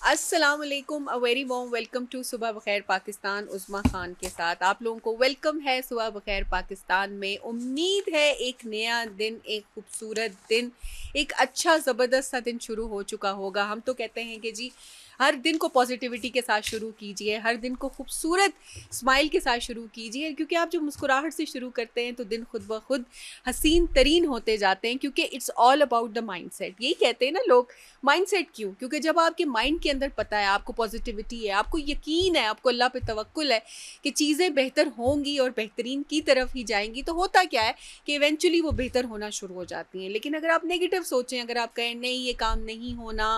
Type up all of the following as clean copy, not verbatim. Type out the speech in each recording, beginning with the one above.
अस्सलाम वालेकुम, a very warm welcome to Subah Bakhair Pakistan. उस्मा खान के साथ आप लोगों को वेलकम है सुबह बखैर पाकिस्तान में। उम्मीद है एक नया दिन, एक खूबसूरत दिन, एक अच्छा ज़बरदस्त सा दिन शुरू हो चुका होगा। हम तो कहते हैं कि जी हर दिन को पॉजिटिविटी के साथ शुरू कीजिए, हर दिन को खूबसूरत स्माइल के साथ शुरू कीजिए, क्योंकि आप जब मुस्कुराहट से शुरू करते हैं तो दिन खुद ब खुद हसीन तरीन होते जाते हैं, क्योंकि it's all about the mindset. यही कहते हैं ना लोग, माइंडसेट क्यों? क्योंकि जब आपके माइंड के अंदर पता है, आपको पॉजिटिविटी है, आपको यकीन है, आपको अल्लाह पे तवक्कुल है कि चीज़ें बेहतर होंगी और बेहतरीन की तरफ ही जाएंगी, तो होता क्या है कि इवेंचुअली वो बेहतर होना शुरू हो जाती हैं। लेकिन अगर आप नेगेटिव सोचें, अगर आप कहें नहीं ये काम नहीं होना,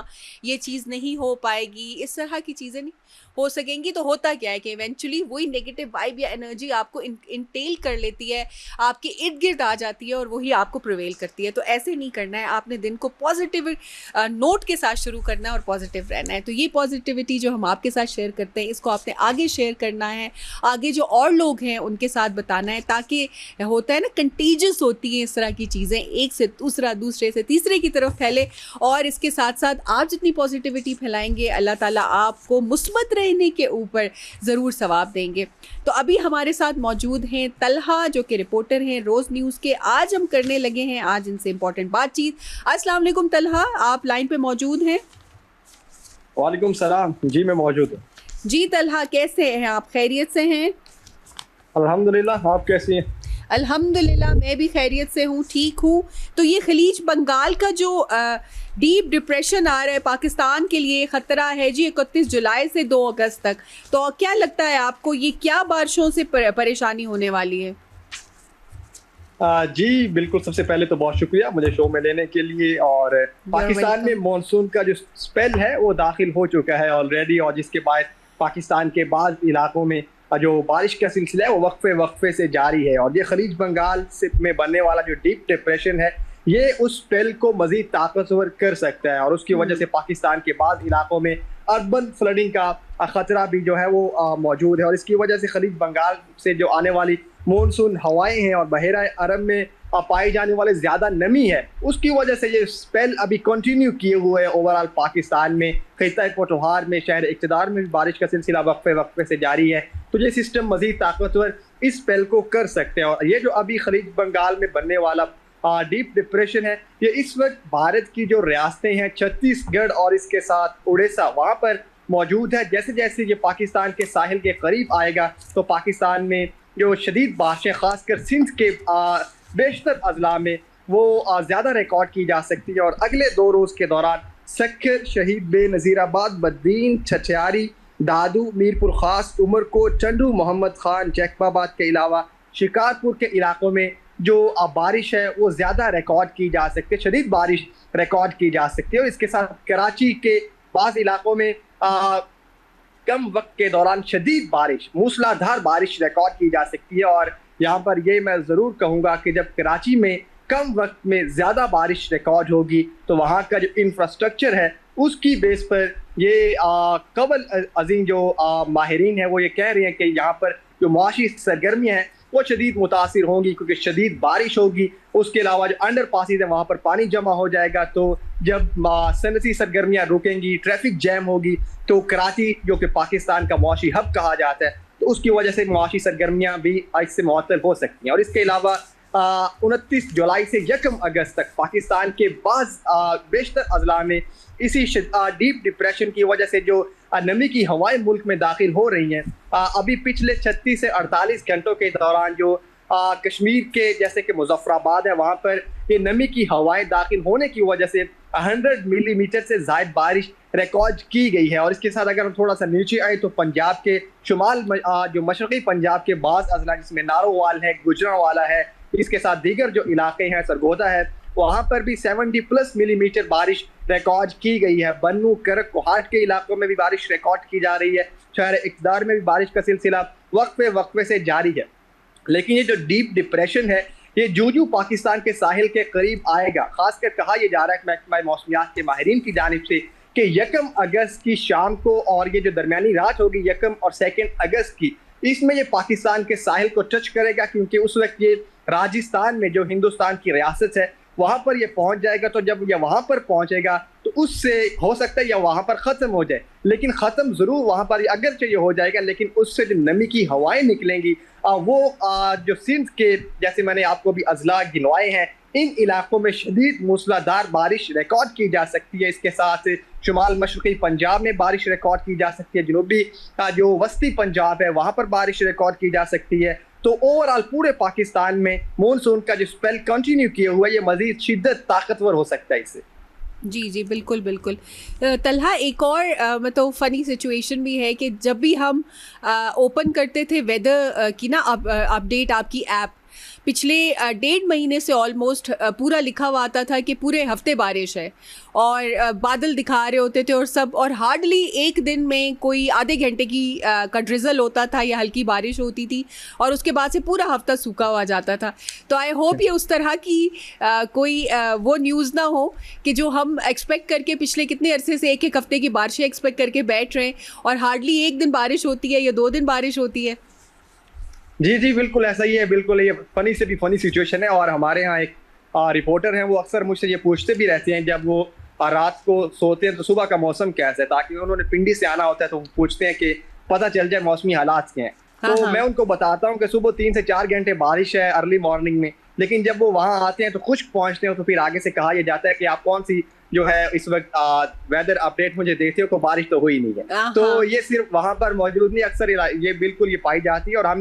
ये चीज़ नहीं हो पाएगी, इस तरह की चीज़ें नहीं हो सकेंगी, तो होता क्या है कि इवेंचुअली वही नेगेटिव वाइब या एनर्जी आपको इंटेल कर लेती है, आपके इर्द गिर्द आ जाती है और वही आपको प्रिवेल करती है। तो ऐसे नहीं करना है, आपने दिन को पॉजिटिव नोट के साथ शुरू करना है और पॉजिटिव रहना है। तो ये पॉजिटिविटी जो हम आपके साथ शेयर करते हैं, इसको आपने आगे शेयर करना है, आगे जो और लोग हैं उनके साथ बताना है, ताकि होता है ना, कंटेजियस होती हैं इस तरह की चीज़ें, एक से दूसरा, दूसरे से तीसरे की तरफ फैले। और इसके साथ साथ आप जितनी पॉजिटिविटी फैलाएंगे, अल्लाह ताला आपको मुस्बत रहने के ऊपर ज़रूर सवाब देंगे। तो अभी हमारे साथ मौजूद हैं तलहा, जो कि रिपोर्टर हैं रोज़ न्यूज़ के। आज हम करने लगे हैं आज इनसे इम्पोर्टेंट बातचीत। अस्सलाम वालेकुम तलहा, आप लाइन पे मौजूद हैं? वालेकुम सलाम। जी मैं मौजूद हूँ। जी तलहा, कैसे हैं आप? खैरियत से हैं? अल्हम्दुलिल्लाह, आप कैसी हैं? अल्हम्दुलिल्लाह, मैं भी खैरियत से हूँ, ठीक हूँ। तो ये खलीज बंगाल का जो डीप डिप्रेशन आ रहा है, पाकिस्तान के लिए ख़तरा है जी 31 जुलाई से 2 अगस्त तक। तो क्या लगता है आपको, ये क्या बारिशों से परेशानी होने वाली है? जी बिल्कुल, सबसे पहले तो बहुत शुक्रिया मुझे शो में लेने के लिए। और यू आर पाकिस्तान में वेलकम। मॉनसून का जो स्पेल है वो दाखिल हो चुका है ऑलरेडी, और जिसके बाद पाकिस्तान के बाद इलाकों में जो बारिश का सिलसिला है वो वक्फे वक्फे से जारी है। और ये खलीज बंगाल से में बनने वाला जो डीप डिप्रेशन है, ये उस स्पेल को मजीद ताकतवर कर सकता है, और उसकी वजह से पाकिस्तान के बाद इलाकों में अर्बन फ्लडिंग का खतरा भी जो है वो मौजूद है। और इसकी वजह से खलीज बंगाल से जो आने वाली मॉनसून हवाएं हैं और बहेरा अरब में पाई जाने वाले ज़्यादा नमी है, उसकी वजह से ये स्पेल अभी कंटिन्यू किए हुए है ओवरऑल पाकिस्तान में। खित्ता पोटोहार में, शहर इक़्तिदार में भी बारिश का सिलसिला वक्फे वक्फे से जारी है। तो ये सिस्टम मजीद ताकतवर इस स्पेल को कर सकते हैं। और ये जो अभी खलीज बंगाल में बनने वाला डीप डिप्रेशन है, ये इस वक्त भारत की जो रियासतें हैं छत्तीसगढ़ और इसके साथ उड़ीसा, वहाँ पर मौजूद है। जैसे जैसे ये पाकिस्तान के साहिल के करीब आएगा तो पाकिस्तान में जो शदीद बारिशें खासकर सिंध के बेशतर अजला में वो ज़्यादा रिकॉर्ड की जा सकती है। और अगले 2 रोज़ के दौरान सक्खर, शहीद बेनज़ीराबाद, बद्दीन, छछियारी, दादू, मीरपुर खास, उमरकोट, चंडू, मोहम्मद खान, जैकबाबाद के अलावा शिकारपुर के इलाकों में जो बारिश है वो ज़्यादा रिकॉर्ड की जा सकती है, शदीद बारिश रिकॉर्ड की जा सकती है। और इसके साथ कराची के बाज़ इलाकों में कम वक्त के दौरान शदीद बारिश, मूसलाधार बारिश रिकॉर्ड की जा सकती है। और यहाँ पर ये मैं ज़रूर कहूँगा कि जब कराची में कम वक्त में ज़्यादा बारिश रिकॉर्ड होगी तो वहाँ का जो इंफ्रास्ट्रक्चर है उसकी बेस पर ये कबल अजीम जो माहिरीन है वो ये कह रहे हैं कि यहाँ पर जो मुआशी सरगर्मियाँ हैं वो शदीद मुतासिर होंगी, क्योंकि शदीद बारिश होगी। उसके अलावा जो अंडर पासिस है वहाँ पर पानी जमा हो जाएगा, तो जब सनसी सरगर्मियाँ रुकेंगी, ट्रैफिक जैम होगी, तो कराची जो कि पाकिस्तान का मुआशी हब कहा जाता है, तो उसकी वजह से मुआशी सरगर्मियाँ भी इससे मुअत्तल हो सकती हैं। और इसके अलावा 29 जुलाई से 1 अगस्त तक पाकिस्तान के बाज़ बेशतर अजला में इसी डीप डिप्रेशन की वजह से जो नमी की हवाएं मुल्क में दाखिल हो रही हैं, अभी पिछले 36 से 48 घंटों के दौरान जो कश्मीर के जैसे कि मुजफ्फराबाद है वहाँ पर ये नमी की हवाएं दाखिल होने की वजह से 100 मिलीमीटर से ज़ायद बारिश रिकॉर्ड की गई है। और इसके साथ अगर हम थोड़ा सा नीचे आए तो पंजाब के शुमाल जो मशरक़ी पंजाब के बाज़ अजला जिसमें नारोवाल है, गुजरांवाला है, इसके साथ दीगर जो इलाके हैं, सरगोदा है, वहाँ पर भी 70+ मिलीमीटर बारिश रिकॉर्ड की गई है। बन्नू, करक, कोहाट के इलाकों में भी बारिश रिकॉर्ड की जा रही है। शहर इक़्तिदार में भी बारिश का सिलसिला वक्फे वक्फे से जारी है। लेकिन ये जो डीप डिप्रेशन है ये जूं पाकिस्तान के साहिल के करीब आएगा, खासकर कहा यह जा रहा है महकमा मौसमियात के माहिरीन की जानिब से कि 1 अगस्त की शाम को और ये जो दरमियानी रात होगी 1 और 2 अगस्त की, इसमें ये पाकिस्तान के साहिल को टच करेगा, क्योंकि उस वक्त ये राजस्थान में जो हिंदुस्तान की रियासत है वहाँ पर ये पहुँच जाएगा। तो जब ये वहाँ पर पहुँचेगा तो उससे हो सकता है या वहां पर खत्म हो जाए, लेकिन खत्म जरूर वहां पर अगर चाहिए हो जाएगा, लेकिन उससे जो नमी की हवाएं निकलेंगी वो जो सिंध के, जैसे मैंने आपको भी अजला गिनवाए हैं, इन इलाकों में शदीद मूसलाधार बारिश रिकॉर्ड की जा सकती है। इसके साथ शुमाल मशरक़ी पंजाब में बारिश रिकॉर्ड की जा सकती है, जनूबी जो वस्ती पंजाब है वहाँ पर बारिश रिकॉर्ड की जा सकती है। तो ओवरऑल पूरे पाकिस्तान में मानसून का जो स्पेल कंटिन्यू किए हुआ है, ये मजीद शिद्दत ताकतवर हो सकता है इससे। जी जी बिल्कुल बिल्कुल। तलहा, एक और मतलब फ़नी सिचुएशन भी है कि जब भी हम ओपन करते थे वेदर की ना अपडेट आपकी ऐप, पिछले 1.5 महीने से ऑलमोस्ट पूरा लिखा हुआ आता था कि पूरे हफ्ते बारिश है और बादल दिखा रहे होते थे और सब, और हार्डली एक दिन में कोई आधे घंटे की का ड्रिजल होता था या हल्की बारिश होती थी और उसके बाद से पूरा हफ्ता सूखा हुआ जाता था। तो आई होप ये उस तरह की कोई वो न्यूज़ ना हो कि जो हम एक्सपेक्ट करके पिछले कितने अरसे से एक हफ्ते की बारिशें एक्सपेक्ट करके बैठ रहे हैं और हार्डली एक दिन बारिश होती है या 2 दिन बारिश होती है। जी जी बिल्कुल ऐसा ही है, बिल्कुल ये फनी से भी फनी सिचुएशन है। और हमारे यहाँ एक रिपोर्टर हैं, वो अक्सर मुझसे ये पूछते भी रहते हैं जब वो रात को सोते हैं तो सुबह का मौसम कैसा है, ताकि उन्होंने पिंडी से आना होता है तो वो पूछते हैं कि पता चल जाए मौसमी हालात क्या हैं। तो मैं उनको बताता हूँ कि सुबह 3 से 4 घंटे बारिश है अर्ली मॉर्निंग में, लेकिन जब वो वहाँ आते हैं तो खुश्क पहुँचते हैं तो फिर आगे से कहा यह जाता है कि आप कौन सी जो है इस वक्त वेदर अपडेट मुझे देते हो, तो बारिश तो हुई नहीं है। तो ये सिर्फ वहां पर मौजूद नहीं, अक्सर ये बिल्कुल ये पाई जाती है। और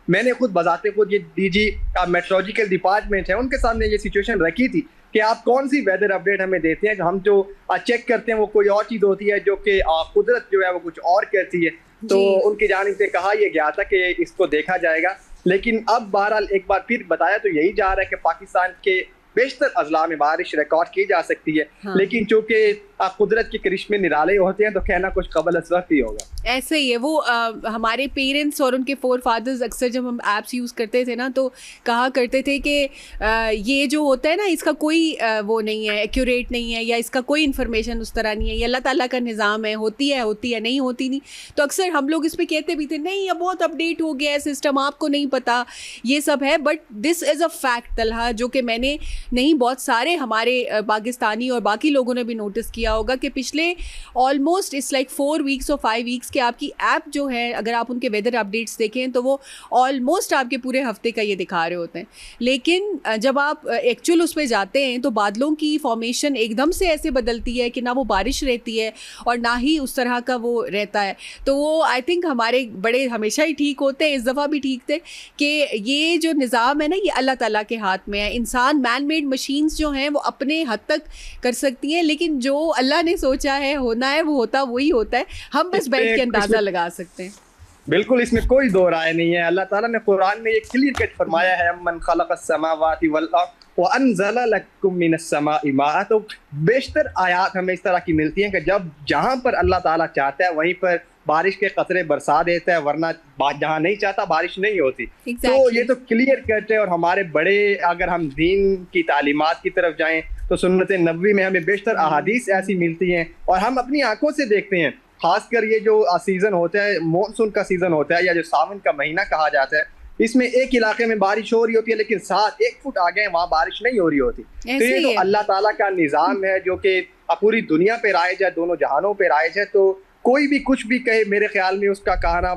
मैंने खुद बजाते खुद ये डीजी मेट्रोलॉजिकल डिपार्टमेंट है उनके सामने ये सिचुएशन रखी थी कि आप कौन सी वेदर अपडेट हमें देते हैं, हम जो चेक करते हैं वो कोई और चीज होती है जो कि कुदरत जो है वो कुछ और करती है। तो उनकी जानिब से कहा यह गया था कि इसको देखा जाएगा, लेकिन अब बहरहाल एक बार फिर बताया तो यही जा रहा है कि पाकिस्तान के बेशतर अजला में बारिश रिकॉर्ड की जा सकती है। लेकिन चूंकि कुदरत के करिश्मे निराले होते हैं तो कहना कुछ कबल अस वक्त ही होगा। ऐसे ही है वो हमारे पेरेंट्स और उनके फोर फादर्स अक्सर जब हम ऐप्स यूज़ करते थे ना तो कहा करते थे कि ये जो होता है ना इसका कोई वो नहीं है, एक्यूरेट नहीं है, या इसका कोई इन्फॉर्मेशन उस तरह नहीं है, ये अल्लाह ताला का निज़ाम है, होती है नहीं होती नहीं। तो अक्सर हम लोग इस पर कहते भी थे नहीं ये बहुत अपडेट हो गया है सिस्टम, आपको नहीं पता ये सब है। But this is a fact Talha, जो कि मैंने नहीं बहुत सारे हमारे पाकिस्तानी और बाकी लोगों ने भी नोटिस किया होगा कि पिछले ऑलमोस्ट इट्स लाइक 4 वीक्स और 5 वीक्स के आपकी ऐप जो है, अगर आप उनके वेदर अपडेट्स देखें तो वो ऑलमोस्ट आपके पूरे हफ्ते का ये दिखा रहे होते हैं। लेकिन जब आप एक्चुअल उस पर जाते हैं तो बादलों की फॉर्मेशन एकदम से ऐसे बदलती है कि ना वो बारिश रहती है और ना ही उस तरह का वो रहता है। तो वो आई थिंक हमारे बड़े हमेशा ही ठीक होते हैं, इस दफ़ा भी ठीक थे कि ये जो निज़ाम है ना ये अल्लाह ताला के हाथ में है। इंसान मैन मेड मशीन्स जो हैं वो अपने हद तक कर सकती हैं, लेकिन जो अल्लाह ने सोचा है होना है वो वही होता है, हम बस बैठ के अंदाजा लगा सकते हैं। बिल्कुल इसमें कोई दो राय नहीं है। अल्लाह ताला ने कुरान में ये क्लियर कट फरमाया है मन खलक़स समावाति वल अर्द व अनज़ला लकुम मिनस समाई माअ। तो बेशतर आयात हमें इस तरह की मिलती हैं कि जब जहाँ पर अल्लाह ताला चाहता है वहीं पर बारिश के कतरे बरसा देता है, वरना जहाँ नहीं चाहता बारिश नहीं होती। तो ये तो क्लियर कट है। और हमारे बड़े, अगर हम दीन की तालीमात की तरफ जाएं तो सुन्नत नबवी में हमें बेशतर अहादीस ऐसी मिलती हैं और हम अपनी आंखों से देखते हैं। खासकर ये जो सीजन होता है, मॉनसून का सीजन होता है या जो सावन का महीना कहा जाता है, इसमें एक इलाके में बारिश हो रही होती है लेकिन साथ 1 फुट आगे वहाँ बारिश नहीं हो रही होती। तो ये तो अल्लाह ताला का निज़ाम है जो कि पूरी दुनिया पे राइज है, दोनों जहानों पे राइज है। तो कोई भी कुछ भी कहे, मेरे ख्याल में उसका कहना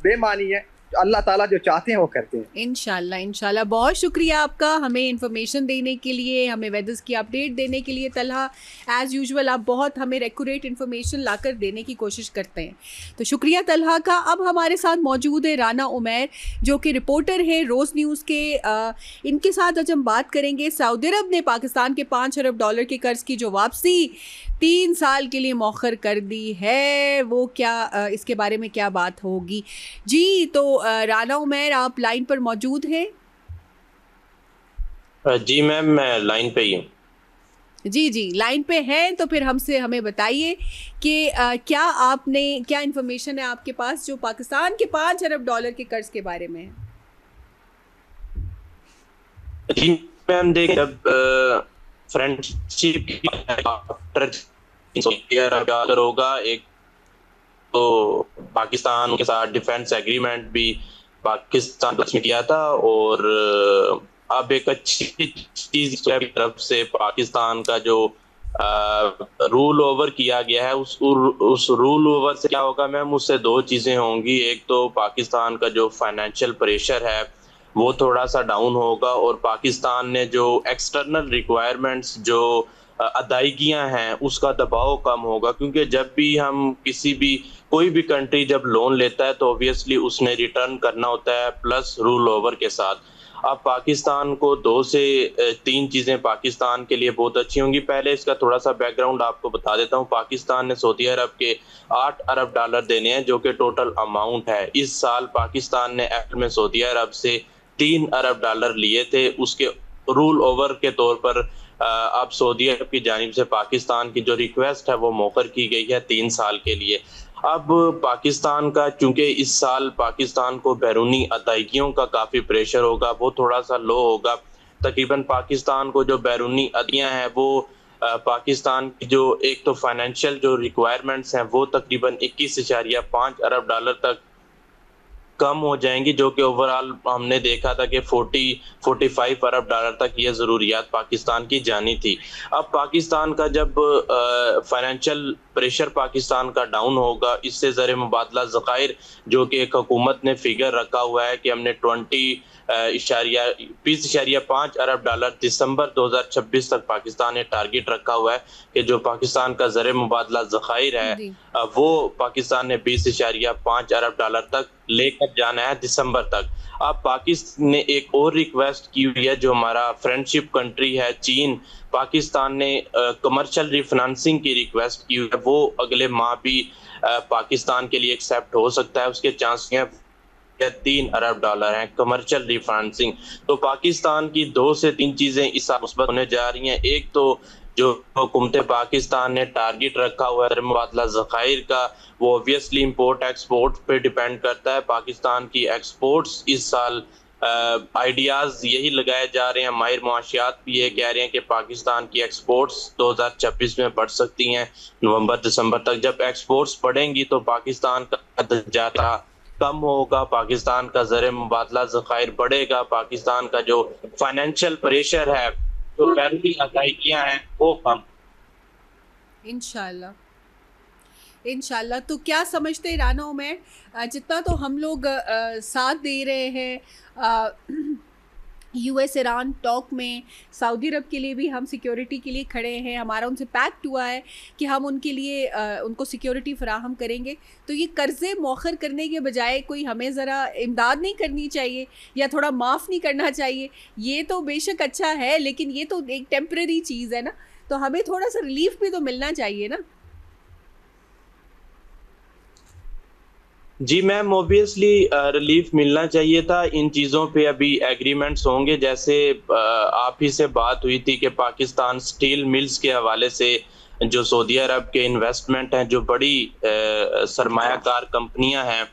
बेमानी है। अल्लाह ताला जो चाहते हैं वो करते हैं। इंशाल्लाह इंशाल्लाह। बहुत शुक्रिया आपका हमें इन्फॉर्मेशन देने के लिए, हमें वेदर्स की अपडेट देने के लिए। तलहा एज़ यूजुअल आप बहुत हमें एक्यूरेट इन्फॉर्मेशन लाकर देने की कोशिश करते हैं, तो शुक्रिया तलहा का। अब हमारे साथ मौजूद है राना उमैर जो कि रिपोर्टर हैं रोज़ न्यूज़ के। इनके साथ आज हम बात करेंगे सऊदी अरब ने पाकिस्तान के $5 अरब के कर्ज़ की जो वापसी 3 साल के लिए मौखर कर दी है, वो क्या इसके बारे में क्या बात होगी जी। तो राना उमैर आप लाइन पर मौजूद हैं? जी मैम, मैं लाइन पे ही हूँ। जी जी लाइन पे हैं, तो फिर हमें बताइए कि क्या इन्फॉर्मेशन है आपके पास जो पाकिस्तान के $5 अरब के कर्ज के बारे में है। जी मैम, देखिए जब फ्रेंडशिप होगा, एक तो पाकिस्तान के साथ डिफेंस एग्रीमेंट भी पाकिस्तान में किया था, और अब एक अच्छी चीज की तरफ से पाकिस्तान का जो रूल ओवर किया गया है, उस रूल ओवर से क्या होगा मैम, उससे दो चीज़ें होंगी। एक तो पाकिस्तान का जो फाइनेंशियल प्रेशर है वो थोड़ा सा डाउन होगा, और पाकिस्तान ने जो एक्सटर्नल रिक्वायरमेंट्स जो अदायगियां हैं उसका दबाव कम होगा, क्योंकि जब भी हम कोई भी कंट्री जब लोन लेता है तो ऑब्वियसली उसने रिटर्न करना होता है प्लस रूल ओवर के साथ। अब पाकिस्तान को दो से तीन चीजें पाकिस्तान के लिए बहुत अच्छी होंगी। पहले इसका थोड़ा सा बैकग्राउंड आपको बता देता हूँ। पाकिस्तान ने सऊदी अरब के 8 अरब डॉलर देने हैं, जो कि टोटल अमाउंट है। इस साल पाकिस्तान ने अप्रैल में सऊदी अरब से 3 अरब डॉलर लिए थे, उसके रूल ओवर के तौर पर अब सऊदी अरब की जानिब से पाकिस्तान की जो रिक्वेस्ट है वो मौखर की गई है 3 साल के लिए। अब पाकिस्तान का, चूंकि इस साल पाकिस्तान को बैरूनी अदायगियों का काफ़ी प्रेशर होगा, वो थोड़ा सा लो होगा। तकरीबन पाकिस्तान को जो बैरूनी अदायगियाँ हैं वो पाकिस्तान की जो एक तो फाइनेंशियल जो रिक्वायरमेंट्स हैं वो तकरीबन 21.5 अरब डॉलर तक कम हो जाएंगी, जो कि ओवरऑल हमने देखा था कि 40-45 अरब डॉलर तक ये ज़रूरियात पाकिस्तान की जानी थी। अब पाकिस्तान का जब फाइनेंशियल प्रेशर पाकिस्तान का डाउन होगा, इससे ज़र मुबादला ज़खायर जो कि एक हुकूमत ने फिगर रखा हुआ है कि हमने 20.5 अरब डॉलर दिसंबर 2026 तक पाकिस्तान ने टारगेट रखा हुआ है कि जो पाकिस्तान का ज़र मुबादला ज़खायर है वो पाकिस्तान ने 20.5 अरब डॉलर तक लेकर जाना है दिसंबर तक। अब पाकिस्तान ने एक और रिक्वेस्ट की हुई है, जो हमारा फ्रेंडशिप कंट्री है चीन, पाकिस्तान ने कमर्शियल रिफाइनेंसिंग की रिक्वेस्ट की हुई है। वो अगले माह भी पाकिस्तान के लिए एक्सेप्ट हो सकता है, उसके चांस हैं 3 अरब डॉलर हैं कमर्शियल रिफाइनेंसिंग। तो पाकिस्तान की 2 से 3 चीजें इस साल मुस्बत होने जा रही हैं। एक तो जो हुकूमत पाकिस्तान ने टारगेट रखा हुआ है मुबादला ज़खायर का, वो ऑब्वियसली इंपोर्ट एक्सपोर्ट पे डिपेंड करता है। पाकिस्तान की एक्सपोर्ट्स इस साल आइडियाज़ यही लगाए जा रहे हैं, माहिर मुआशियात भी ये कह रहे हैं कि पाकिस्तान की एक्सपोर्ट्स 2026 में बढ़ सकती हैं नवंबर दिसंबर तक। जब एक्सपोर्ट्स बढ़ेंगी तो पाकिस्तान का दर्जा कम होगा, पाकिस्तान का ज़र मुबादला ज़खायर बढ़ेगा, पाकिस्तान का जो फाइनेंशियल प्रेशर है, जो बैरूनी अदायगियां हैं वो कम। इंशाल्लाह। तो क्या समझते राना उमैर, जितना तो हम लोग साथ दे रहे हैं यूएस ईरान टॉक में, सऊदी अरब के लिए भी हम सिक्योरिटी के लिए खड़े हैं, हमारा उनसे पैक्ट हुआ है कि हम उनके लिए उनको सिक्योरिटी फराहम करेंगे। तो ये कर्ज़े मौखर करने के बजाय कोई हमें ज़रा इमदाद नहीं करनी चाहिए या थोड़ा माफ़ नहीं करना चाहिए? ये तो बेशक अच्छा है, लेकिन ये तो एक टेम्परेरी चीज़ है ना, तो हमें थोड़ा सा रिलीफ भी तो मिलना चाहिए ना। जी मैम, ऑब्वियसली रिलीफ मिलना चाहिए था। इन चीज़ों पे अभी एग्रीमेंट्स होंगे, जैसे आप ही से बात हुई थी कि पाकिस्तान स्टील मिल्स के हवाले से जो सऊदी अरब के इन्वेस्टमेंट हैं, जो बड़ी सरमायाकार कंपनियां हैं,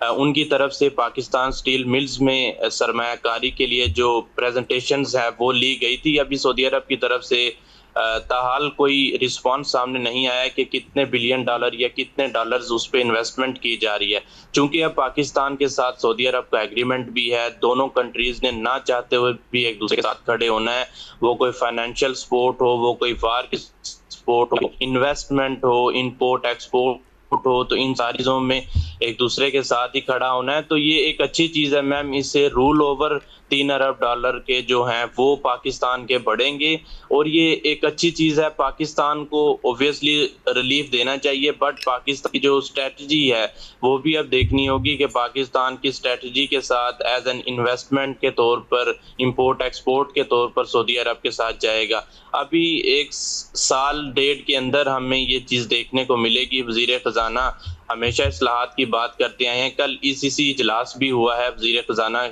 उनकी तरफ से पाकिस्तान स्टील मिल्स में सरमायाकारी के लिए जो प्रेजेंटेशंस है वो ली गई थी। अभी सऊदी अरब की तरफ से ताहाल कोई रिस्पांस सामने नहीं आया कि कितने बिलियन डॉलर या कितने डॉलर्स उस पर इन्वेस्टमेंट की जा रही है। चूंकि अब पाकिस्तान के साथ सऊदी अरब का एग्रीमेंट भी है, दोनों कंट्रीज ने ना चाहते हुए भी एक दूसरे के साथ खड़े होना है। वो कोई फाइनेंशियल सपोर्ट हो, वो कोई वार सपोर्ट हो, इन्वेस्टमेंट हो, इंपोर्ट एक्सपोर्ट हो, तो इन सारी चीज़ों में एक दूसरे के साथ ही खड़ा होना है। तो ये एक अच्छी चीज़ है मैम। इससे रूल ओवर 3 अरब डॉलर के जो हैं वो पाकिस्तान के बढ़ेंगे, और ये एक अच्छी चीज़ है। पाकिस्तान को ओब्वियसली रिलीफ देना चाहिए, बट पाकिस्तान की जो स्ट्रेटजी है वो भी अब देखनी होगी कि पाकिस्तान की स्ट्रेटजी के साथ एज एन इन्वेस्टमेंट के तौर पर, इंपोर्ट एक्सपोर्ट के तौर पर सऊदी अरब के साथ जाएगा। अभी 1 साल डेढ़ के अंदर हमें ये चीज़ देखने को मिलेगी। वज़ीर ख़ज़ाना हमेशा इस्लाहात की बात करते आए हैं। कल ईसीसी इजलास भी हुआ है, वज़ीर ख़ज़ाना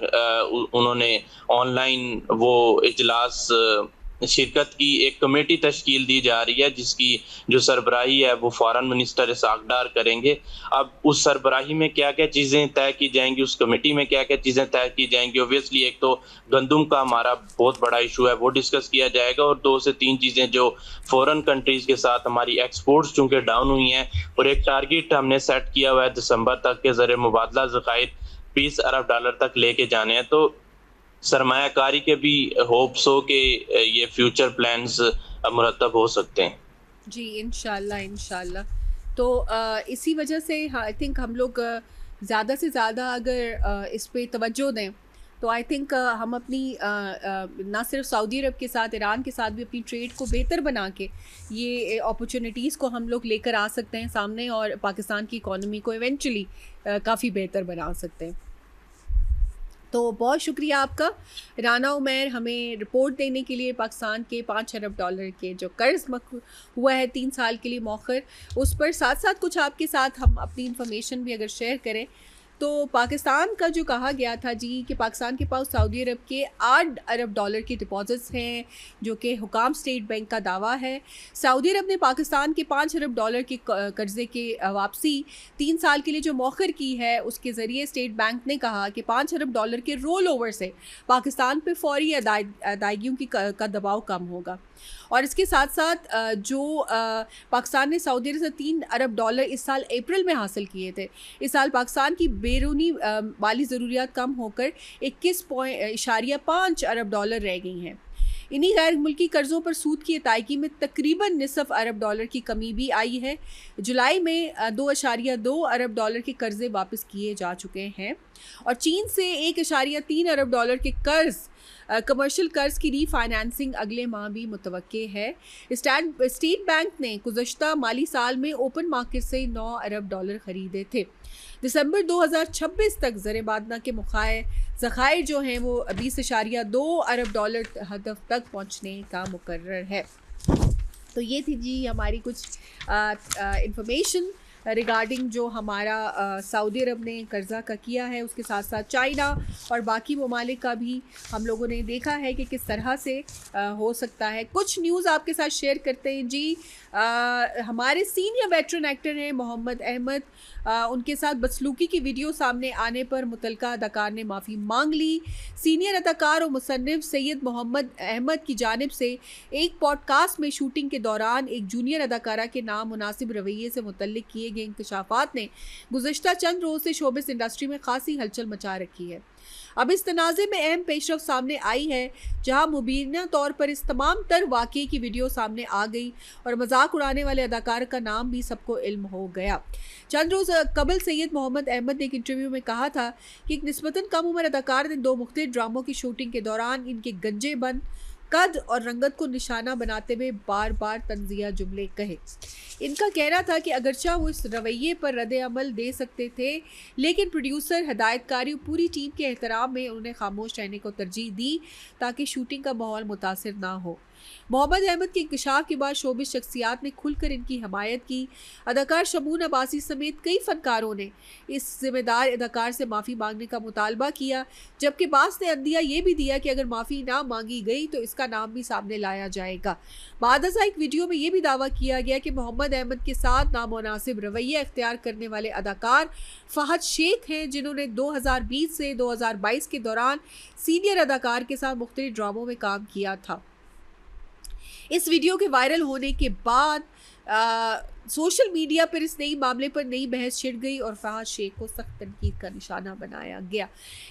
उन्होंने ऑनलाइन वो इजलास शिरकत की। एक कमेटी तश्कील दी जा रही है जिसकी जो सरबराही है वो फॉरेन मिनिस्टर इसाक डार करेंगे। अब उस सरबराही में क्या क्या चीज़ें तय की जाएंगी, उस कमेटी में क्या क्या चीज़ें तय की जाएंगी, ओबियसली एक तो गंदम का हमारा बहुत बड़ा इशू है, वो डिस्कस किया जाएगा, और 2 से 3 चीज़ें जो फॉरेन कंट्रीज़ के साथ हमारी एक्सपोर्ट्स चूँकि डाउन हुई हैं, और एक टारगेट हमने सेट किया हुआ है दिसंबर तक के ज़र मुबादला ज़खायर 20 अरब डॉलर तक लेके जाने हैं। तो सरमायाकारी के भी होप्स हो कि ये फ्यूचर प्लान्स मुरतब हो सकते हैं। जी, इंशाल्लाह इंशाल्लाह। तो इसी वजह से आई थिंक हम लोग ज़्यादा से ज़्यादा अगर इस पे तवज्जो दें तो आई थिंक हम अपनी ना सिर्फ सऊदी अरब के साथ, ईरान के साथ भी अपनी ट्रेड को बेहतर बना के ये अपॉर्चुनिटीज़ को हम लोग लेकर आ सकते हैं सामने, और पाकिस्तान की इकॉनमी को इवेंचुअली काफ़ी बेहतर बना सकते हैं। तो बहुत शुक्रिया आपका राना उमैर, हमें रिपोर्ट देने के लिए पाकिस्तान के $5 अरब के जो कर्ज हुआ है 3 साल के लिए मौखर, उस पर साथ साथ कुछ आपके साथ हम अपनी इन्फॉर्मेशन भी अगर शेयर करें तो पाकिस्तान का जो कहा गया था जी कि पाकिस्तान के पास सऊदी अरब के $8 अरब के डिपॉजिट्स हैं, जो कि हुकाम स्टेट बैंक का दावा है। सऊदी अरब ने पाकिस्तान के $5 अरब के कर्ज़े के वापसी 3 साल के लिए जो मौखर की है, उसके ज़रिए स्टेट बैंक ने कहा कि $5 अरब के रोल ओवर से पाकिस्तान पे फौरी अदायगियों का दबाव कम होगा। और इसके साथ साथ जो पाकिस्तान ने सऊदी अरब से $3 अरब इस साल अप्रैल में हासिल किए थे, इस साल पाकिस्तान की बैरूनी माली ज़रूरियात कम होकर 21.5 अरब रह गई हैं। इन्हीं गैर मुल्की कर्ज़ों पर सूद की अदायगी में तकरीबन निसफ अरब की कमी भी आई है। जुलाई में 2.2 अरब के कर्ज़े वापस किए जा चुके हैं, और चीन से 1.3 अरब के कर्ज़ कमर्शियल कर्ज की रीफाइनेंसिंग अगले माह भी मुतवक्के है। स्टेट बैंक ने गुज़श्ता माली साल में ओपन मार्केट से $9 अरब खरीदे थे। दिसंबर 2026 तक ज़र-ए-बादना के ज़खायर जो हैं वो 20.2 अरब हदफ तक पहुँचने का मुकर्रर है। तो ये थी जी हमारी कुछ इंफॉर्मेशन रिगार्डिंग जो हमारा सऊदी अरब ने कर्ज़ा का किया है, उसके साथ साथ चाइना और बाकी ममालिक का भी हम लोगों ने देखा है कि किस तरह से हो सकता है। कुछ न्यूज़ आपके साथ शेयर करते हैं जी। हमारे सीनियर वेटरन एक्टर हैं मोहम्मद अहमद, उनके साथ बदसलूकी की वीडियो सामने आने पर मुतलका अदाकार ने माफ़ी मांग ली। सीनियर अदाकार और मुसन्निफ सैयद मोहम्मद अहमद की जानिब से एक पॉडकास्ट में शूटिंग के दौरान एक जूनियर अदाकारा के नाम मुनासिब रवैये से मुतल्लिक किए गए इंकशाफात ने गुज़श्ता चंद रोज़ से शोबिस इंडस्ट्री में खासी हलचल मचा रखी है। अब इस तनाज़े में अहम पेशरफ सामने आई है, जहां मुबीना तौर पर इस तमाम तर वाक़े की वीडियो सामने आ गई और मजाक उड़ाने वाले अदाकार का नाम भी सबको इल्म हो गया। चंद रोज़ कबल सैयद मोहम्मद अहमद ने एक इंटरव्यू में कहा था कि एक निस्बतन कम उम्र अदाकार ने 2 मुख्तलिफ ड्रामों की शूटिंग के दौरान इनके गंजे बन कद और रंगत को निशाना बनाते हुए बार बार तंज़िया जुमले कहे। इनका कहना था कि अगरचा वो इस रवैये पर रद्द अमल दे सकते थे, लेकिन प्रोड्यूसर, हदायतकारी और पूरी टीम के एहतराम में उन्हें खामोश रहने को तरजीह दी ताकि शूटिंग का माहौल मुतासिर ना हो। मोहम्मद अहमद के इंकशाफ के बाद शोबिस शख्सियात ने खुलकर इनकी हमायत की। अदाकार शमून अब्बासी समेत कई फनकारों ने इस जिम्मेदार अदाकार से माफ़ी मांगने का मुतालबा किया, जबकि बास ने अंदिया ये भी दिया कि अगर माफ़ी ना मांगी गई तो इसका नाम भी सामने लाया जाएगा। बाद एक वीडियो में ये भी दावा किया गया कि मोहम्मद अहमद के साथ नामुनासिब रवैया अख्तियार करने वाले अदाकार फहद शेख हैं, जिन्होंने 2020 से 2022 के दौरान सीनियर अदाकार के साथ मुख्तलिफ ड्रामों में काम किया था। इस वीडियो के वायरल होने के बाद सोशल मीडिया पर इस नई मामले पर नई बहस छिड़ गई और फहद शेख को सख्त तनकीद का निशाना बनाया गया।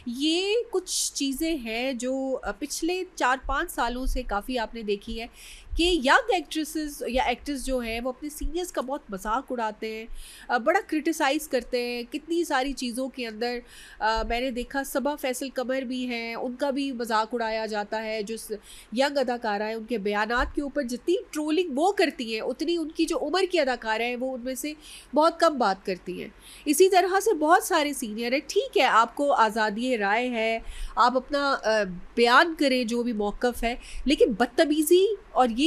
ये कुछ चीज़ें हैं जो पिछले 4-5 सालों से काफ़ी आपने देखी है कि यंग एक्ट्रेसेस या एक्टर्स जो हैं वो अपने सीनियर्स का बहुत मजाक उड़ाते हैं, बड़ा क्रिटिसाइज़ करते हैं कितनी सारी चीज़ों के अंदर। मैंने देखा सबा फैसल कमर भी हैं, उनका भी मजाक उड़ाया जाता है। जो यंग अदाकारा है उनके बयानात के ऊपर जितनी ट्रोलिंग वो करती हैं, उतनी उनकी जो उम्र की अदाकारा है वो उनमें से बहुत कम बात करती हैं। इसी तरह से बहुत सारे सीनियर हैं। ठीक है, आपको आज़ादी राय है, आप अपना बयान करें जो भी मौक़िफ़ है, लेकिन बदतमीज़ी और ये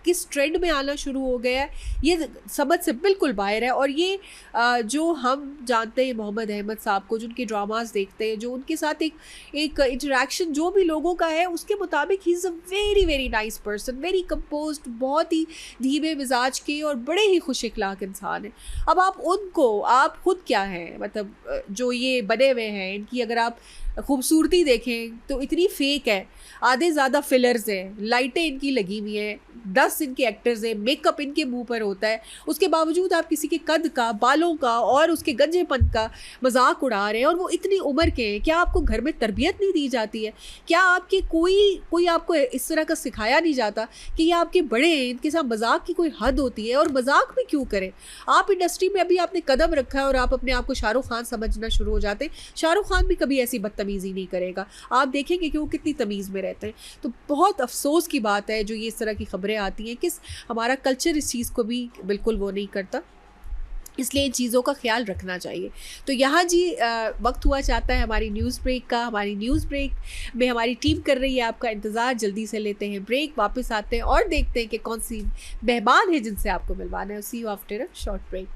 किस ट्रेंड में आना शुरू हो गया है ये समझ से बिल्कुल बाहर है। और ये जो हम जानते हैं मोहम्मद अहमद साहब को, जिनके ड्रामास देखते हैं, जो उनके साथ एक इंटरेक्शन जो भी लोगों का है, उसके मुताबिक he is a very very nice person, very composed, बहुत ही धीमे मिजाज के और बड़े ही खुश इखलाक इंसान है। अब आप खुद क्या हैं, मतलब जो ये बने हुए हैं, इनकी अगर आप खूबसूरती देखें तो इतनी फेक है, आधे ज़्यादा फिलर्स हैं, लाइटें इनकी लगी हुई हैं, 10 इनके एक्टर्स हैं, मेकअप इनके मुंह पर होता है, उसके बावजूद आप किसी के कद का, बालों का और उसके गंजेपन का मजाक उड़ा रहे हैं, और वो इतनी उम्र के हैं। क्या आपको घर में तरबियत नहीं दी जाती है? क्या आपके कोई आपको इस तरह का सिखाया नहीं जाता कि ये आपके बड़े हैं, इनके साथ मजाक की कोई हद होती है? और मजाक भी क्यों करें? आप इंडस्ट्री में अभी आपने कदम रखा है और आप अपने आप को शाहरुख खान समझना शुरू हो जाते हैं। शाहरुख खान भी कभी ऐसी बदतमीजी नहीं करेगा, आप देखेंगे कि वो कितनी तमीज़ में रहते हैं। तो बहुत अफसोस की बात है जो ये इस तरह की खबरें आती हैं कि हमारा कल्चर इस चीज़ को भी बिल्कुल वो नहीं करता, इसलिए इन चीज़ों का ख्याल रखना चाहिए। तो यहाँ जी वक्त हुआ चाहता है हमारी न्यूज़ ब्रेक का। हमारी न्यूज़ ब्रेक में हमारी टीम कर रही है आपका इंतज़ार। जल्दी से लेते हैं ब्रेक, वापस आते हैं और देखते हैं कि कौन सी मेहमान है जिनसे आपको मिलवाना है। See you after a short break.